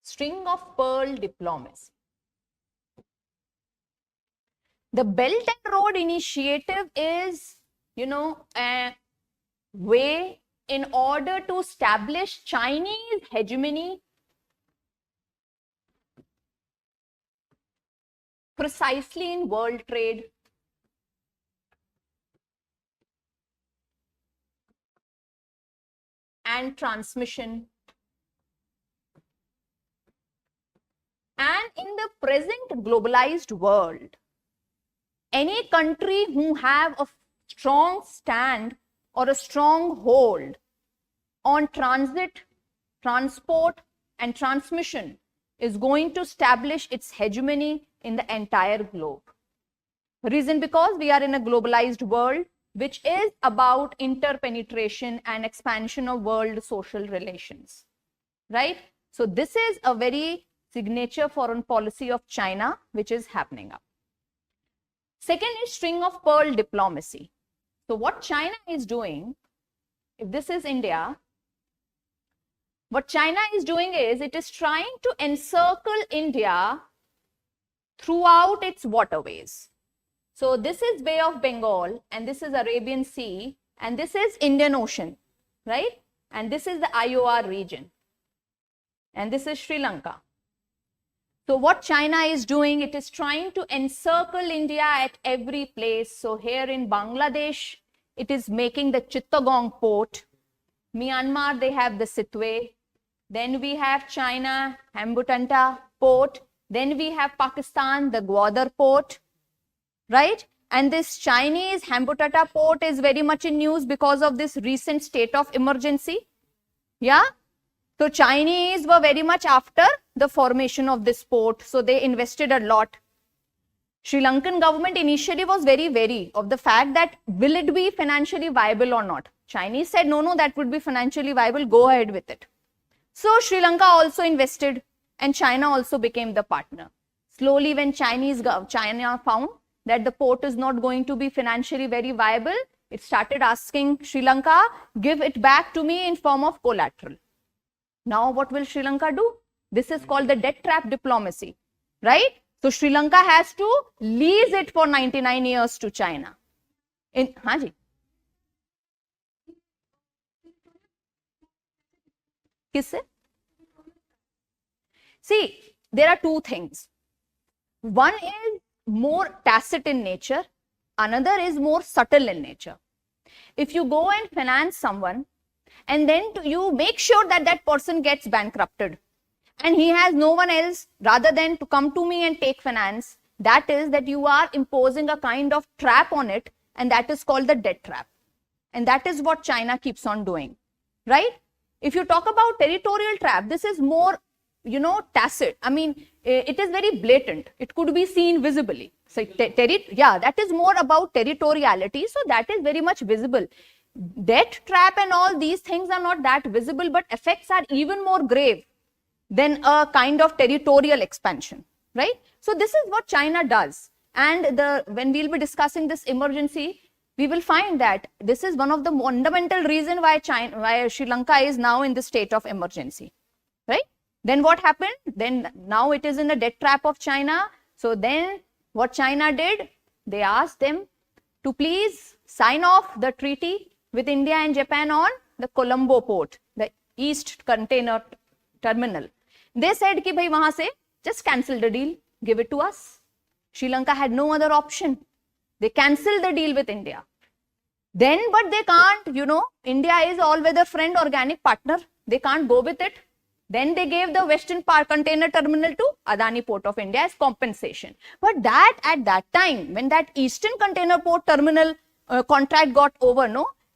A: String of pearl diplomacy. The Belt and Road initiative is, a way in order to establish Chinese hegemony precisely in world trade, and transmission. And in the present globalized world, any country who have a strong stand or a strong hold on transit, transport, and transmission is going to establish its hegemony in the entire globe. Reason because we are in a globalized world which is about interpenetration and expansion of world social relations, right? So this is a very signature foreign policy of China which is happening up. Second is string of pearl diplomacy. So what China is doing, if this is India, what China is doing is it is trying to encircle India throughout its waterways. So this is Bay of Bengal, and this is Arabian Sea, and this is Indian Ocean, right? And this is the IOR region, and this is Sri Lanka. So what China is doing, it is trying to encircle India at every place. So here in Bangladesh, it is making the Chittagong port. Myanmar, they have the Sitwe. Then we have China, Hambantota port. Then we have Pakistan, the Gwadar port, right? And this Chinese Hambantota port is very much in news because of this recent state of emergency. Yeah. So Chinese were very much after the formation of this port. So they invested a lot. Sri Lankan government initially was very wary of the fact that will it be financially viable or not. Chinese said, no, that would be financially viable. Go ahead with it. So Sri Lanka also invested and China also became the partner. Slowly when China found that the port is not going to be financially very viable, it started asking Sri Lanka, give it back to me in form of collateral. Now what will Sri Lanka do? This is called the debt trap diplomacy, right? So Sri Lanka has to lease it for 99 years to China. हाँ जी किससे? See, there are two things. One is more tacit in nature, another is more subtle in nature. If you go and finance someone and then you make sure that that person gets bankrupted and he has no one else rather than to come to me and take finance, that is that you are imposing a kind of trap on it, and that is called the debt trap. And that is what China keeps on doing, right? If you talk about territorial trap, this is more, tacit. I mean, it is very blatant. It could be seen visibly. So, that is more about territoriality. So that is very much visible. Debt trap and all these things are not that visible, but effects are even more grave than a kind of territorial expansion, right? So this is what China does. And when we'll be discussing this emergency, we will find that this is one of the fundamental reasons why Sri Lanka is now in the state of emergency, right? Then what happened? Then now it is in the debt trap of China. So then what China did, they asked them to please sign off the treaty with India and Japan on the Colombo port, the East Container Terminal. They said ki bhai wahan se just cancel the deal, give it to us. Sri Lanka had no other option. They cancelled the deal with India. Then, but they can't, India is all-weather friend, organic partner. They can't go with it. Then they gave the Western Container Terminal to Adani Port of India as compensation. But that at that time, when that Eastern Container Port Terminal contract got over,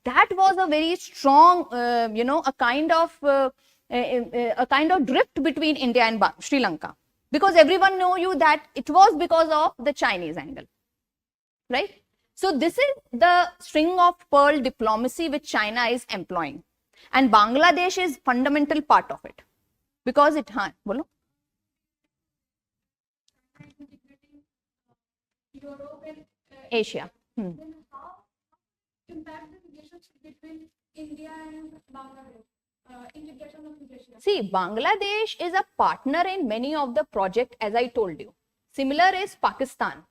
A: that was a very strong, a kind of drift between India and Sri Lanka. Because everyone knew that it was because of the Chinese angle, right? So this is the string of pearl diplomacy which China is employing. And Bangladesh is fundamental part of it. Because it, bolo? Asia.
B: Then how impact the relationship between India and Bangladesh? Integration of Asia.
A: See, Bangladesh is a partner in many of the projects, as I told you. Similar is Pakistan,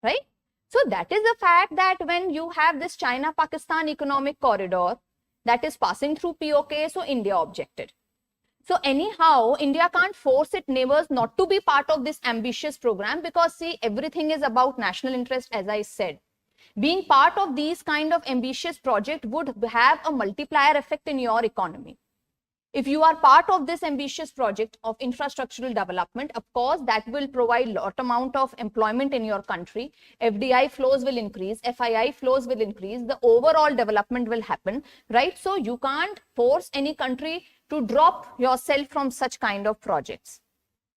A: right? So that is the fact that when you have this China-Pakistan economic corridor that is passing through POK, so India objected. So anyhow, India can't force its neighbors not to be part of this ambitious program because see, everything is about national interest, as I said. Being part of these kind of ambitious project would have a multiplier effect in your economy. If you are part of this ambitious project of infrastructural development, of course, that will provide lot amount of employment in your country. FDI flows will increase, FII flows will increase, the overall development will happen, right? So you can't force any country to drop yourself from such kind of projects,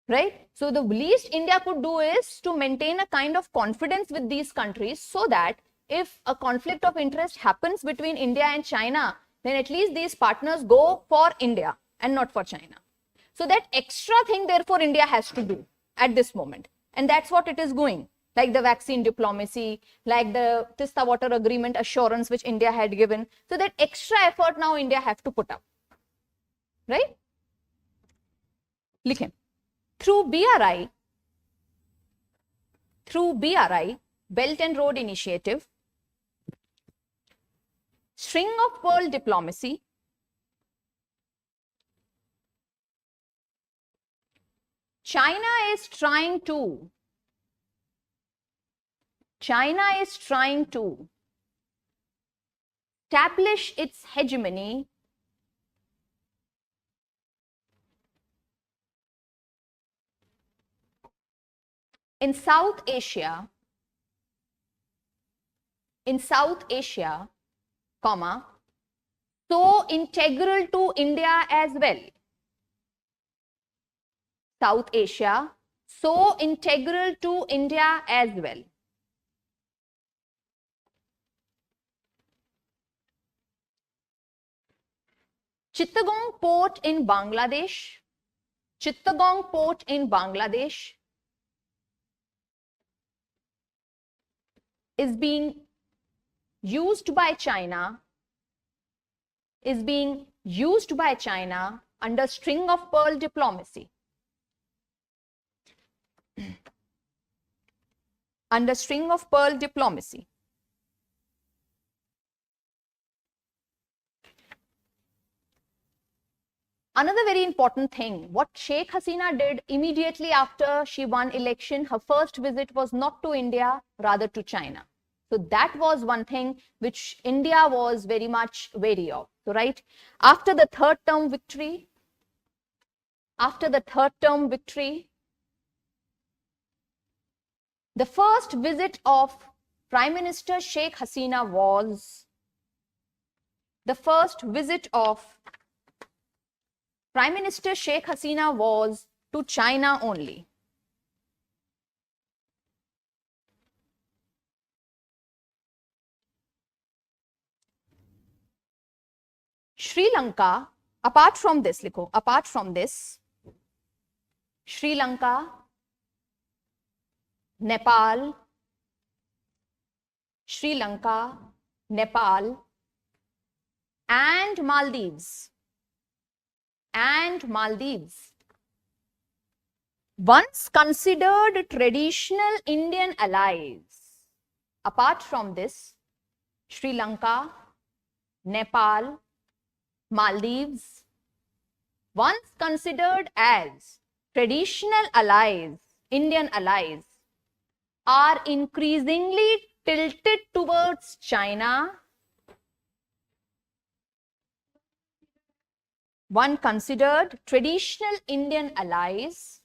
A: right? So the least India could do is to maintain a kind of confidence with these countries so that if a conflict of interest happens between India and China, then at least these partners go for India and not for China. So that extra thing, therefore, India has to do at this moment. And that's what it is going, like the vaccine diplomacy, like the Tista Water Agreement assurance which India had given. So that extra effort now India have to put up, right? Likhe. Through BRI, Belt and Road Initiative, string of pearl diplomacy, China is trying to establish its hegemony in South Asia, comma, so integral to India as well. South Asia, so integral to India as well. Chittagong port in Bangladesh is being used by China under string of pearl diplomacy. Under string of pearl diplomacy. Another very important thing, what Sheikh Hasina did immediately after she won election, her first visit was not to India, rather to China. So that was one thing which India was very much wary of. So, right, after the third term victory, the first visit of Prime Minister Sheikh Hasina was to China only. Sri Lanka, apart from this, Sri Lanka, Nepal, and Maldives. Once considered traditional Indian allies. Apart from this, Sri Lanka, Nepal, Maldives, once considered as traditional allies, Indian allies, are increasingly tilted towards China. One considered traditional Indian allies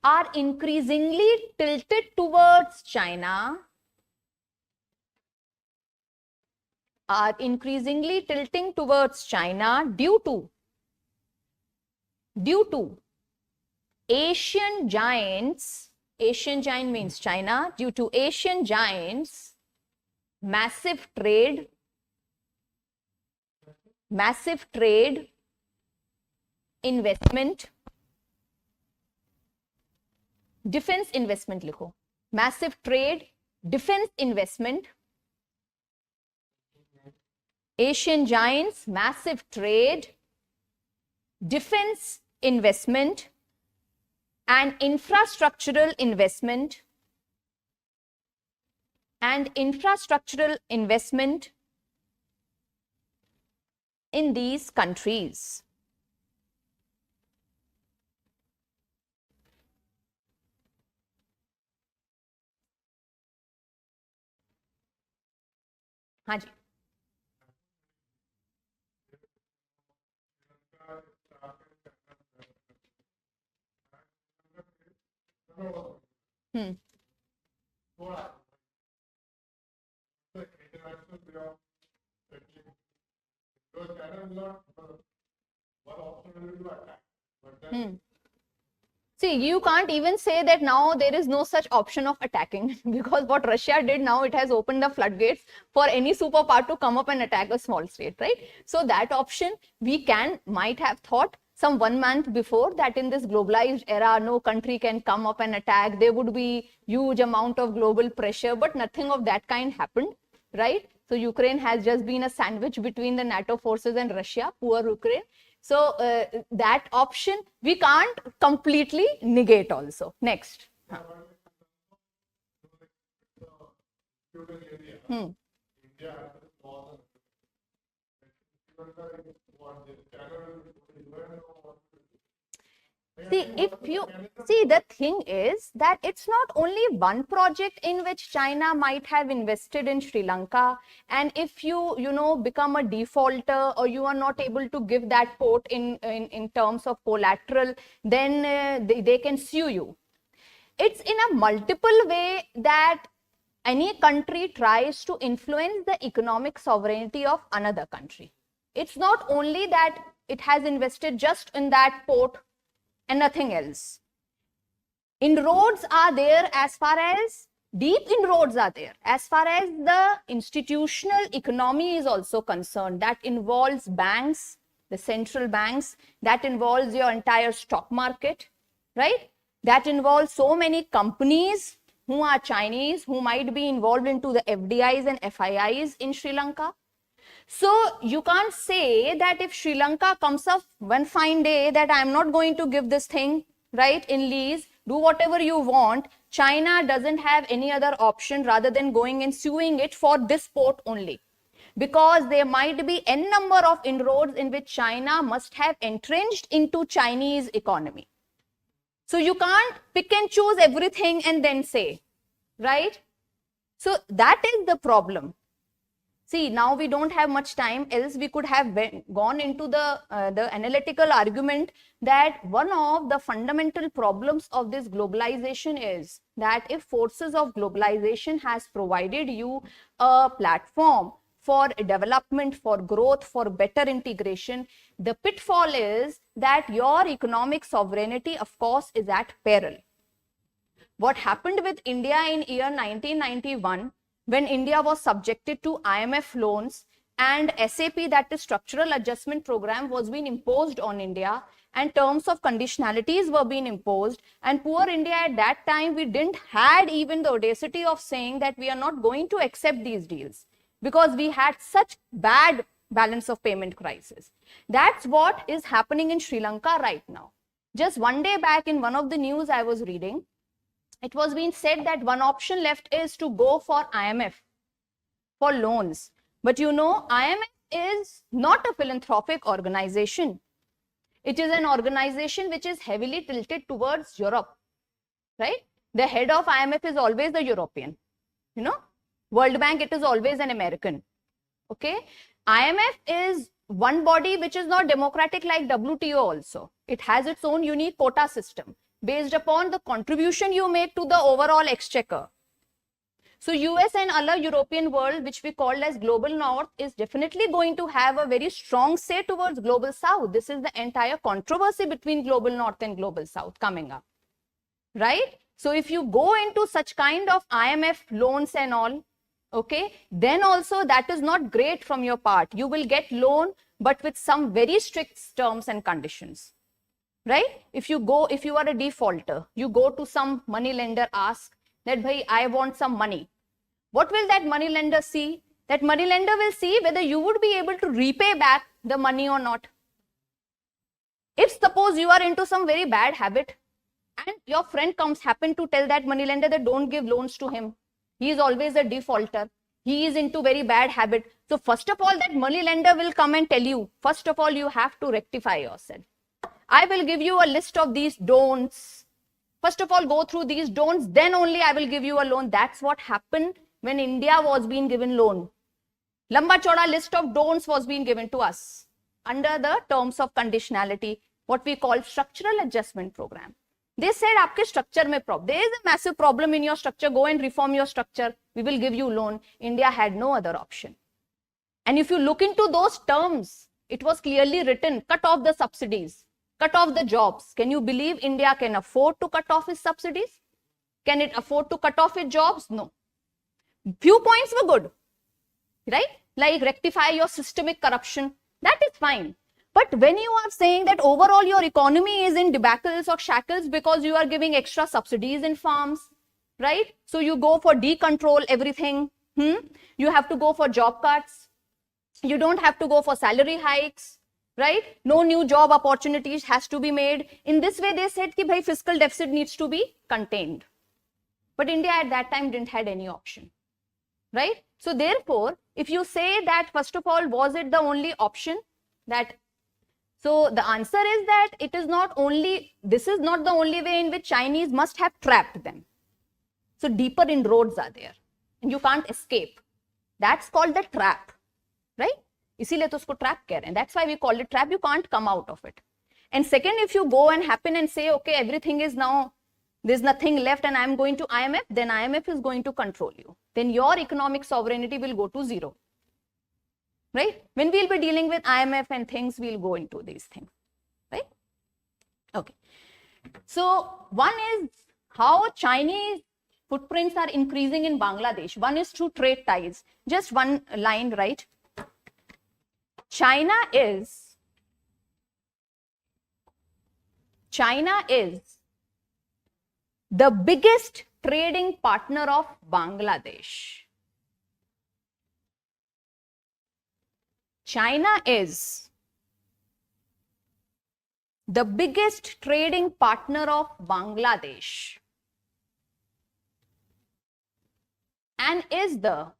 A: are increasingly tilted towards China, due to Asian giants, Asian giant means China, due to Asian giants, massive trade, investment, defense investment लिखो, massive trade, defense investment, Asian giants, massive trade, defense investment, and infrastructural investment, in these countries. हाँ जी. See, you can't even say that now there is no such option of attacking because what Russia did now, it has opened the floodgates for any superpower to come up and attack a small state, right? So that option we might have thought some 1 month before that in this globalized era, no country can come up and attack. There would be huge amount of global pressure, but nothing of that kind happened, right? So Ukraine has just been a sandwich between the NATO forces and Russia, poor Ukraine. So that option we can't completely negate also. Next. See, if you see, the thing is that it's not only one project in which China might have invested in Sri Lanka, and if you become a defaulter or you are not able to give that port in terms of collateral, then they can sue you. It's in a multiple way that any country tries to influence the economic sovereignty of another country. It's not only that it has invested just in that port and nothing else. Inroads are there as far as deep inroads are there as far as the institutional economy is also concerned. That involves banks, the central banks, that involves your entire stock market, right? That involves so many companies who are Chinese, who might be involved into the FDIs and FIIs in Sri Lanka. So you can't say that if Sri Lanka comes up one fine day that I'm not going to give this thing, right, in lease, do whatever you want. China doesn't have any other option rather than going and suing it for this port only. Because there might be n number of inroads in which China must have entrenched into Chinese economy. So you can't pick and choose everything and then say, right? So that is the problem. See, now we don't have much time, else we could have gone into the analytical argument that one of the fundamental problems of this globalization is that if forces of globalization has provided you a platform for development, for growth, for better integration, the pitfall is that your economic sovereignty, of course, is at peril. What happened with India in year 1991, when India was subjected to IMF loans and SAP, that is structural adjustment program, was being imposed on India, and terms of conditionalities were being imposed, and poor India at that time, we didn't had even the audacity of saying that we are not going to accept these deals because we had such bad balance of payment crisis. That's what is happening in Sri Lanka right now. Just one day back in one of the news I was reading, it was being said that one option left is to go for IMF for loans. But you know, IMF is not a philanthropic organization. It is an organization which is heavily tilted towards Europe, right? The head of IMF is always the European, you know. World Bank, it is always an American, okay? IMF is one body which is not democratic like WTO also. It has its own unique quota system based upon the contribution you make to the overall exchequer. So US and other European world, which we called as global north, is definitely going to have a very strong say towards global south. This is the entire controversy between global north and global south coming up, right? So if you go into such kind of IMF loans and all, okay, then also that is not great from your part. You will get loan, but with some very strict terms and conditions. Right? If you are a defaulter, you go to some money lender, ask that, bhai, I want some money. What will that money lender see? That money lender will see whether you would be able to repay back the money or not. If suppose you are into some very bad habit and your friend happen to tell that money lender that don't give loans to him. He is always a defaulter. He is into very bad habit. So first of all, that money lender will come and tell you, first of all, you have to rectify yourself. I will give you a list of these don'ts. First of all, go through these don'ts, then only I will give you a loan. That's what happened when India was being given loan. Lamba choda list of don'ts was being given to us under the terms of conditionality, what we call structural adjustment program. They said, aapke structure mein problem. There is a massive problem in your structure. Go and reform your structure. We will give you loan. India had no other option. And if you look into those terms, it was clearly written, cut off the subsidies. Cut off the jobs. Can you believe India can afford to cut off its subsidies? Can it afford to cut off its jobs? No. Few points were good, right? Like rectify your systemic corruption. That is fine. But when you are saying that overall your economy is in debacles or shackles because you are giving extra subsidies in farms, right? So you go for decontrol everything. You have to go for job cuts. You don't have to go for salary hikes. Right? No new job opportunities has to be made. In this way, they said that fiscal deficit needs to be contained. But India at that time didn't have any option. Right? So therefore, if you say that, first of all, was it the only option that So the answer is that it is not only, this is not the only way in which Chinese must have trapped them. So deeper inroads are there and you can't escape. That's called the trap, right? इसीलिए तो उसको trap कह रहे हैं. That's why we call it trap. You can't come out of it. And second, if you go and happen and say, okay, everything is now, there's nothing left and I'm going to IMF, then IMF is going to control you. Then your economic sovereignty will go to zero. Right? When we'll be dealing with IMF and things, we'll go into these things. Right? Okay. So one is how Chinese footprints are increasing in Bangladesh. One is through trade ties. Just one line, right? China is the biggest trading partner of Bangladesh. China is the biggest trading partner of Bangladesh and is the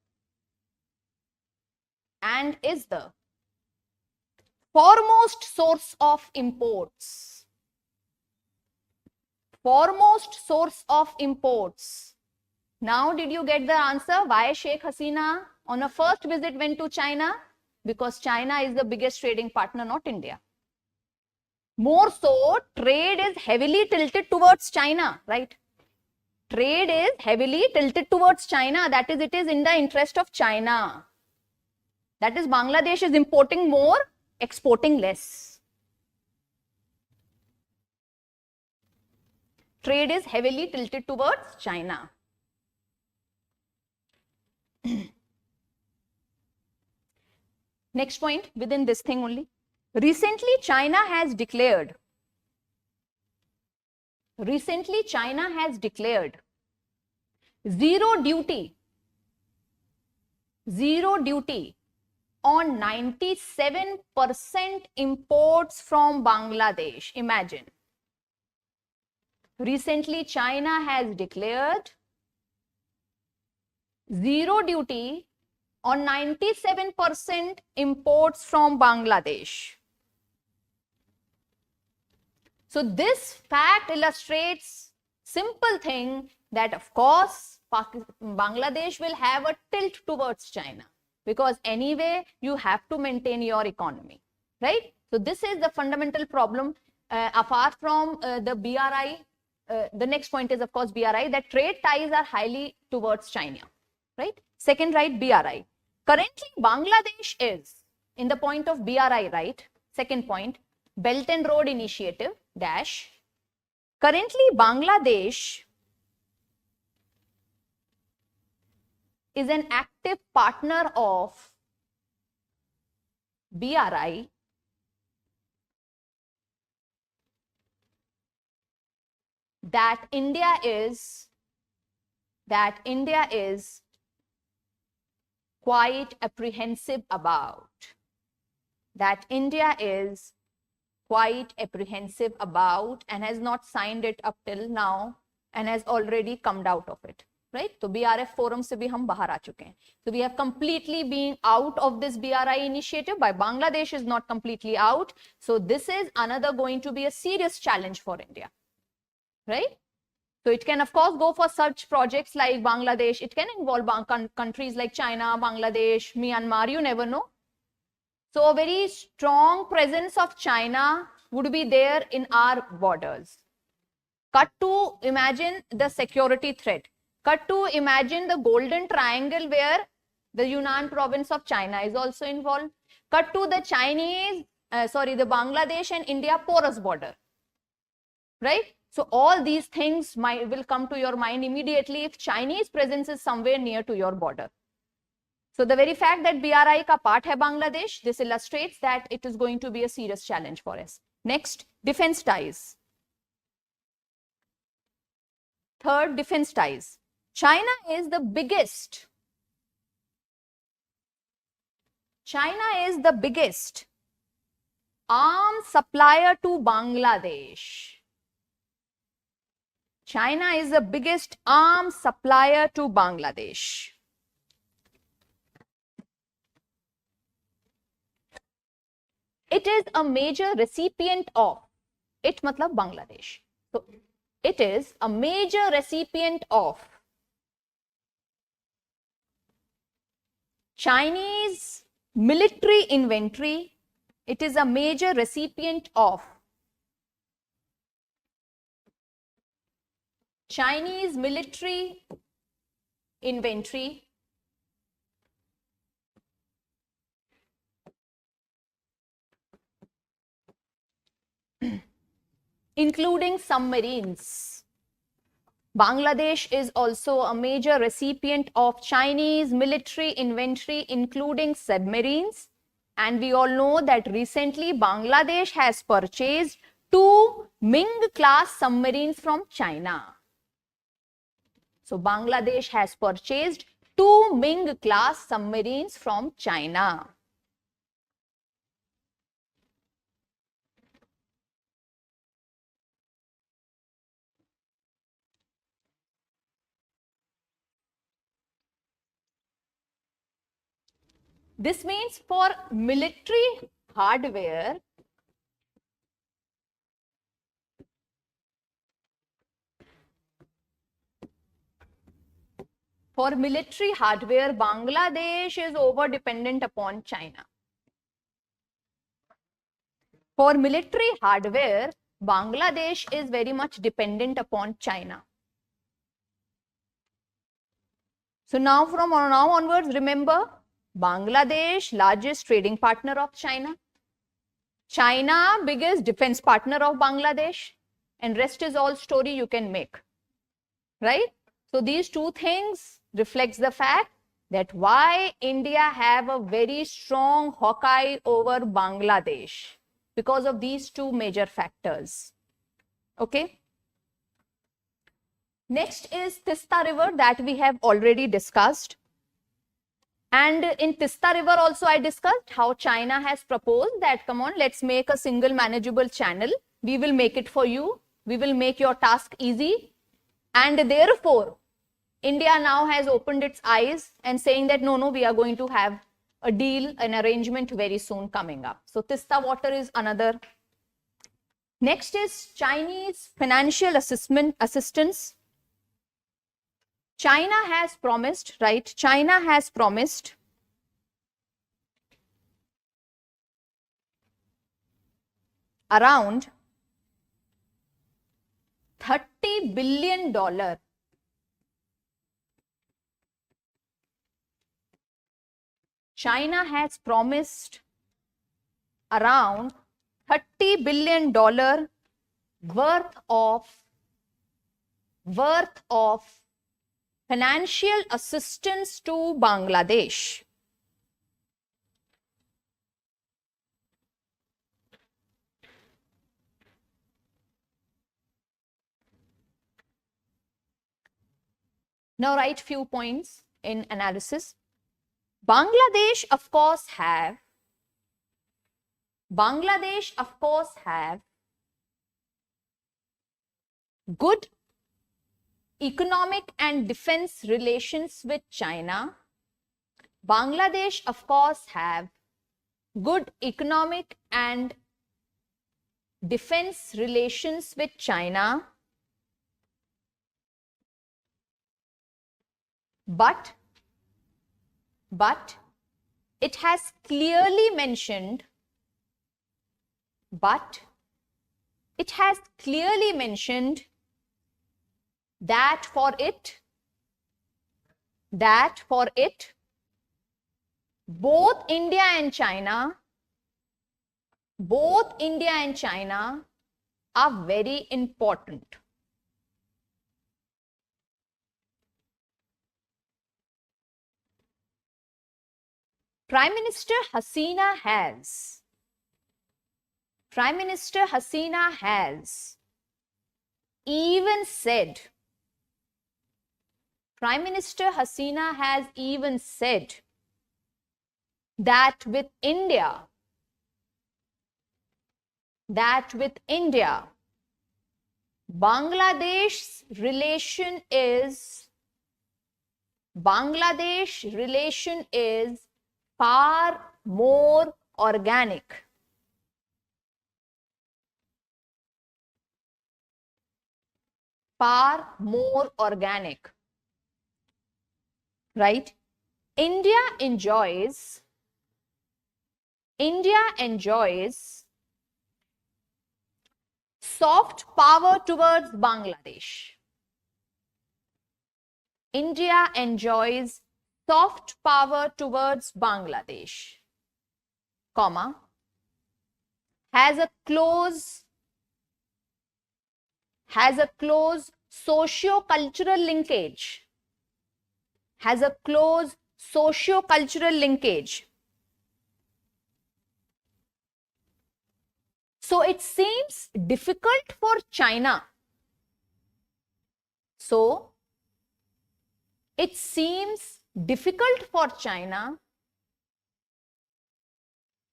A: foremost source of imports. Foremost source of imports. Now, did you get the answer? Why Sheikh Hasina on a first visit went to China? Because China is the biggest trading partner, not India. More so, trade is heavily tilted towards China, right? Trade is heavily tilted towards China. That is, it is in the interest of China. That is, Bangladesh is importing more, exporting less. Trade is heavily tilted towards China. Next point within this thing only. Recently, China has declared zero duty on 97% imports from Bangladesh. Imagine. Recently, China has declared zero duty on 97% imports from Bangladesh. So this fact illustrates simple thing that of course Bangladesh will have a tilt towards China because anyway you have to maintain your economy, right? So this is the fundamental problem apart from the BRI. The next point is of course BRI, that trade ties are highly towards China, right? Second, right, BRI. Currently, Bangladesh is in the point of BRI, right? Second point, Belt and Road Initiative, dash. Currently, Bangladesh is an active partner of BRI that India is quite apprehensive about. And has not signed it up till now and has already come out of it, right? So BRF forum se bhi hum bahar aa chuke hain. So we have completely been out of this BRI initiative, but Bangladesh is not completely out. So this is another going to be a serious challenge for India, right? So it can of course go for such projects like Bangladesh. It can involve countries like China, Bangladesh, Myanmar, you never know. So a very strong presence of China would be there in our borders. Cut to imagine the security threat. Cut to imagine the Golden Triangle where the Yunnan province of China is also involved. Cut to the the Bangladesh and India porous border, right? So all these things will come to your mind immediately if Chinese presence is somewhere near to your border. So the very fact that BRI ka part hai Bangladesh, this illustrates that it is going to be a serious challenge for us. Next, defense ties. Third, defense ties. China is the biggest arms supplier to Bangladesh. China is the biggest arms supplier to Bangladesh. it is a major recipient of, it matlab Bangladesh. So it is a major recipient of Chinese military inventory. It is a major recipient of Chinese military inventory including submarines. Bangladesh is also a major recipient of Chinese military inventory, including submarines. And we all know that recently Bangladesh has purchased 2 Ming-class submarines from China. So Bangladesh has purchased 2 Ming-class submarines from China. This means for military hardware, Bangladesh is over dependent upon China. For military hardware, Bangladesh is very much dependent upon China. So now from now onwards, remember, Bangladesh, largest trading partner of China. China, biggest defense partner of Bangladesh. And rest is all story you can make. Right? So these two things reflects the fact that why India have a very strong Hawkeye over Bangladesh. Because of these two major factors. Okay. Next is Tista River that we have already discussed. And in Tista River also I discussed how China has proposed that, come on, let's make a single manageable channel. We will make it for you. We will make your task easy. And therefore, India now has opened its eyes and saying that, no, we are going to have a deal, an arrangement very soon coming up. So Tista water is another. Next is Chinese financial assistance. China has promised, right? China has promised around $30 billion. China has promised around $30 billion worth of financial assistance to Bangladesh. Now write few points in analysis. Bangladesh, of course, have good economic and defense relations with China. Bangladesh, of course, have good economic and defense relations with China. But it has clearly mentioned that for it both India and China are very important. Prime Minister Hasina has even said that with India, Bangladesh relation is far more organic. far more organic, right? India enjoys soft power towards Bangladesh. India enjoys soft power towards Bangladesh, comma, has a close socio-cultural linkage, So it seems difficult for China.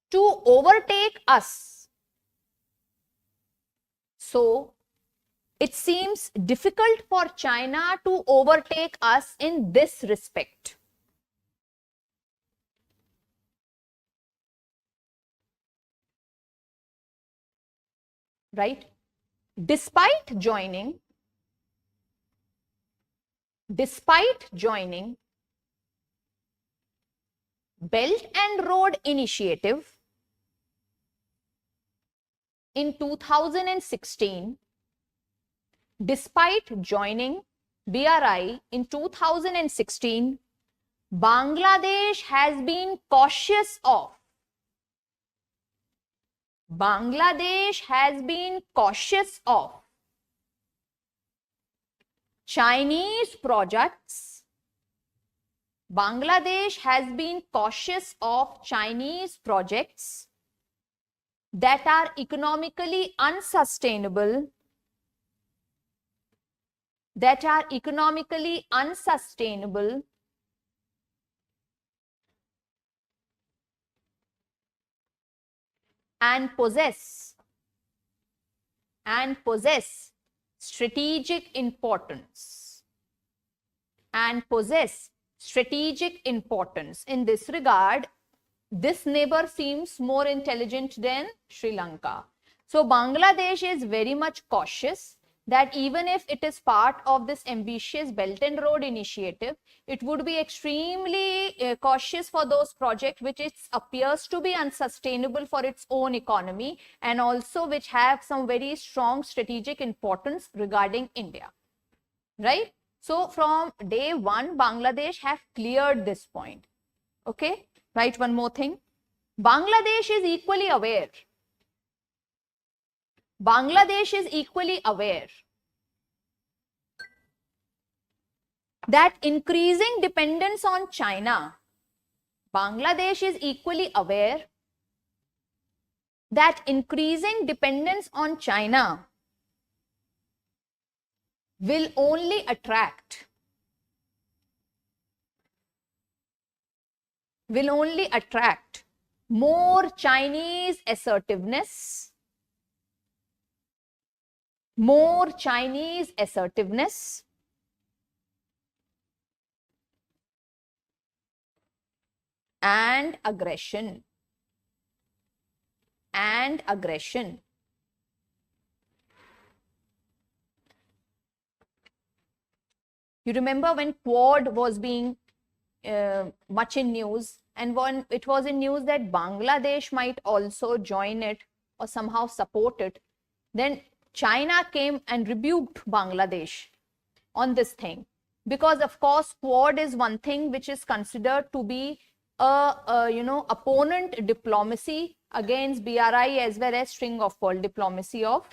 A: To overtake us. So it seems difficult for China to overtake us in this respect. Right? Despite joining Belt and Road Initiative in 2016, despite joining BRI in 2016, Bangladesh has been cautious of Chinese projects. Bangladesh has been cautious of Chinese projects that are economically unsustainable, and possess strategic importance. In this regard, this neighbor seems more intelligent than Sri Lanka. So Bangladesh is very much cautious that even if it is part of this ambitious Belt and Road Initiative, it would be extremely cautious for those projects which it appears to be unsustainable for its own economy and also which have some very strong strategic importance regarding India, right? So from day one, Bangladesh have cleared this point. Okay, right? One more thing. Bangladesh is equally aware that increasing dependence on China, will only attract more Chinese assertiveness, and aggression. You remember when Quad was being much in news, and when it was in news that Bangladesh might also join it or somehow support it, then China came and rebuked Bangladesh on this thing, because of course Quad is one thing which is considered to be a opponent diplomacy against BRI as well as string of pearl diplomacy of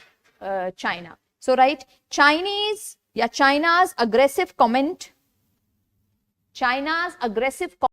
A: China. So right, China's aggressive comment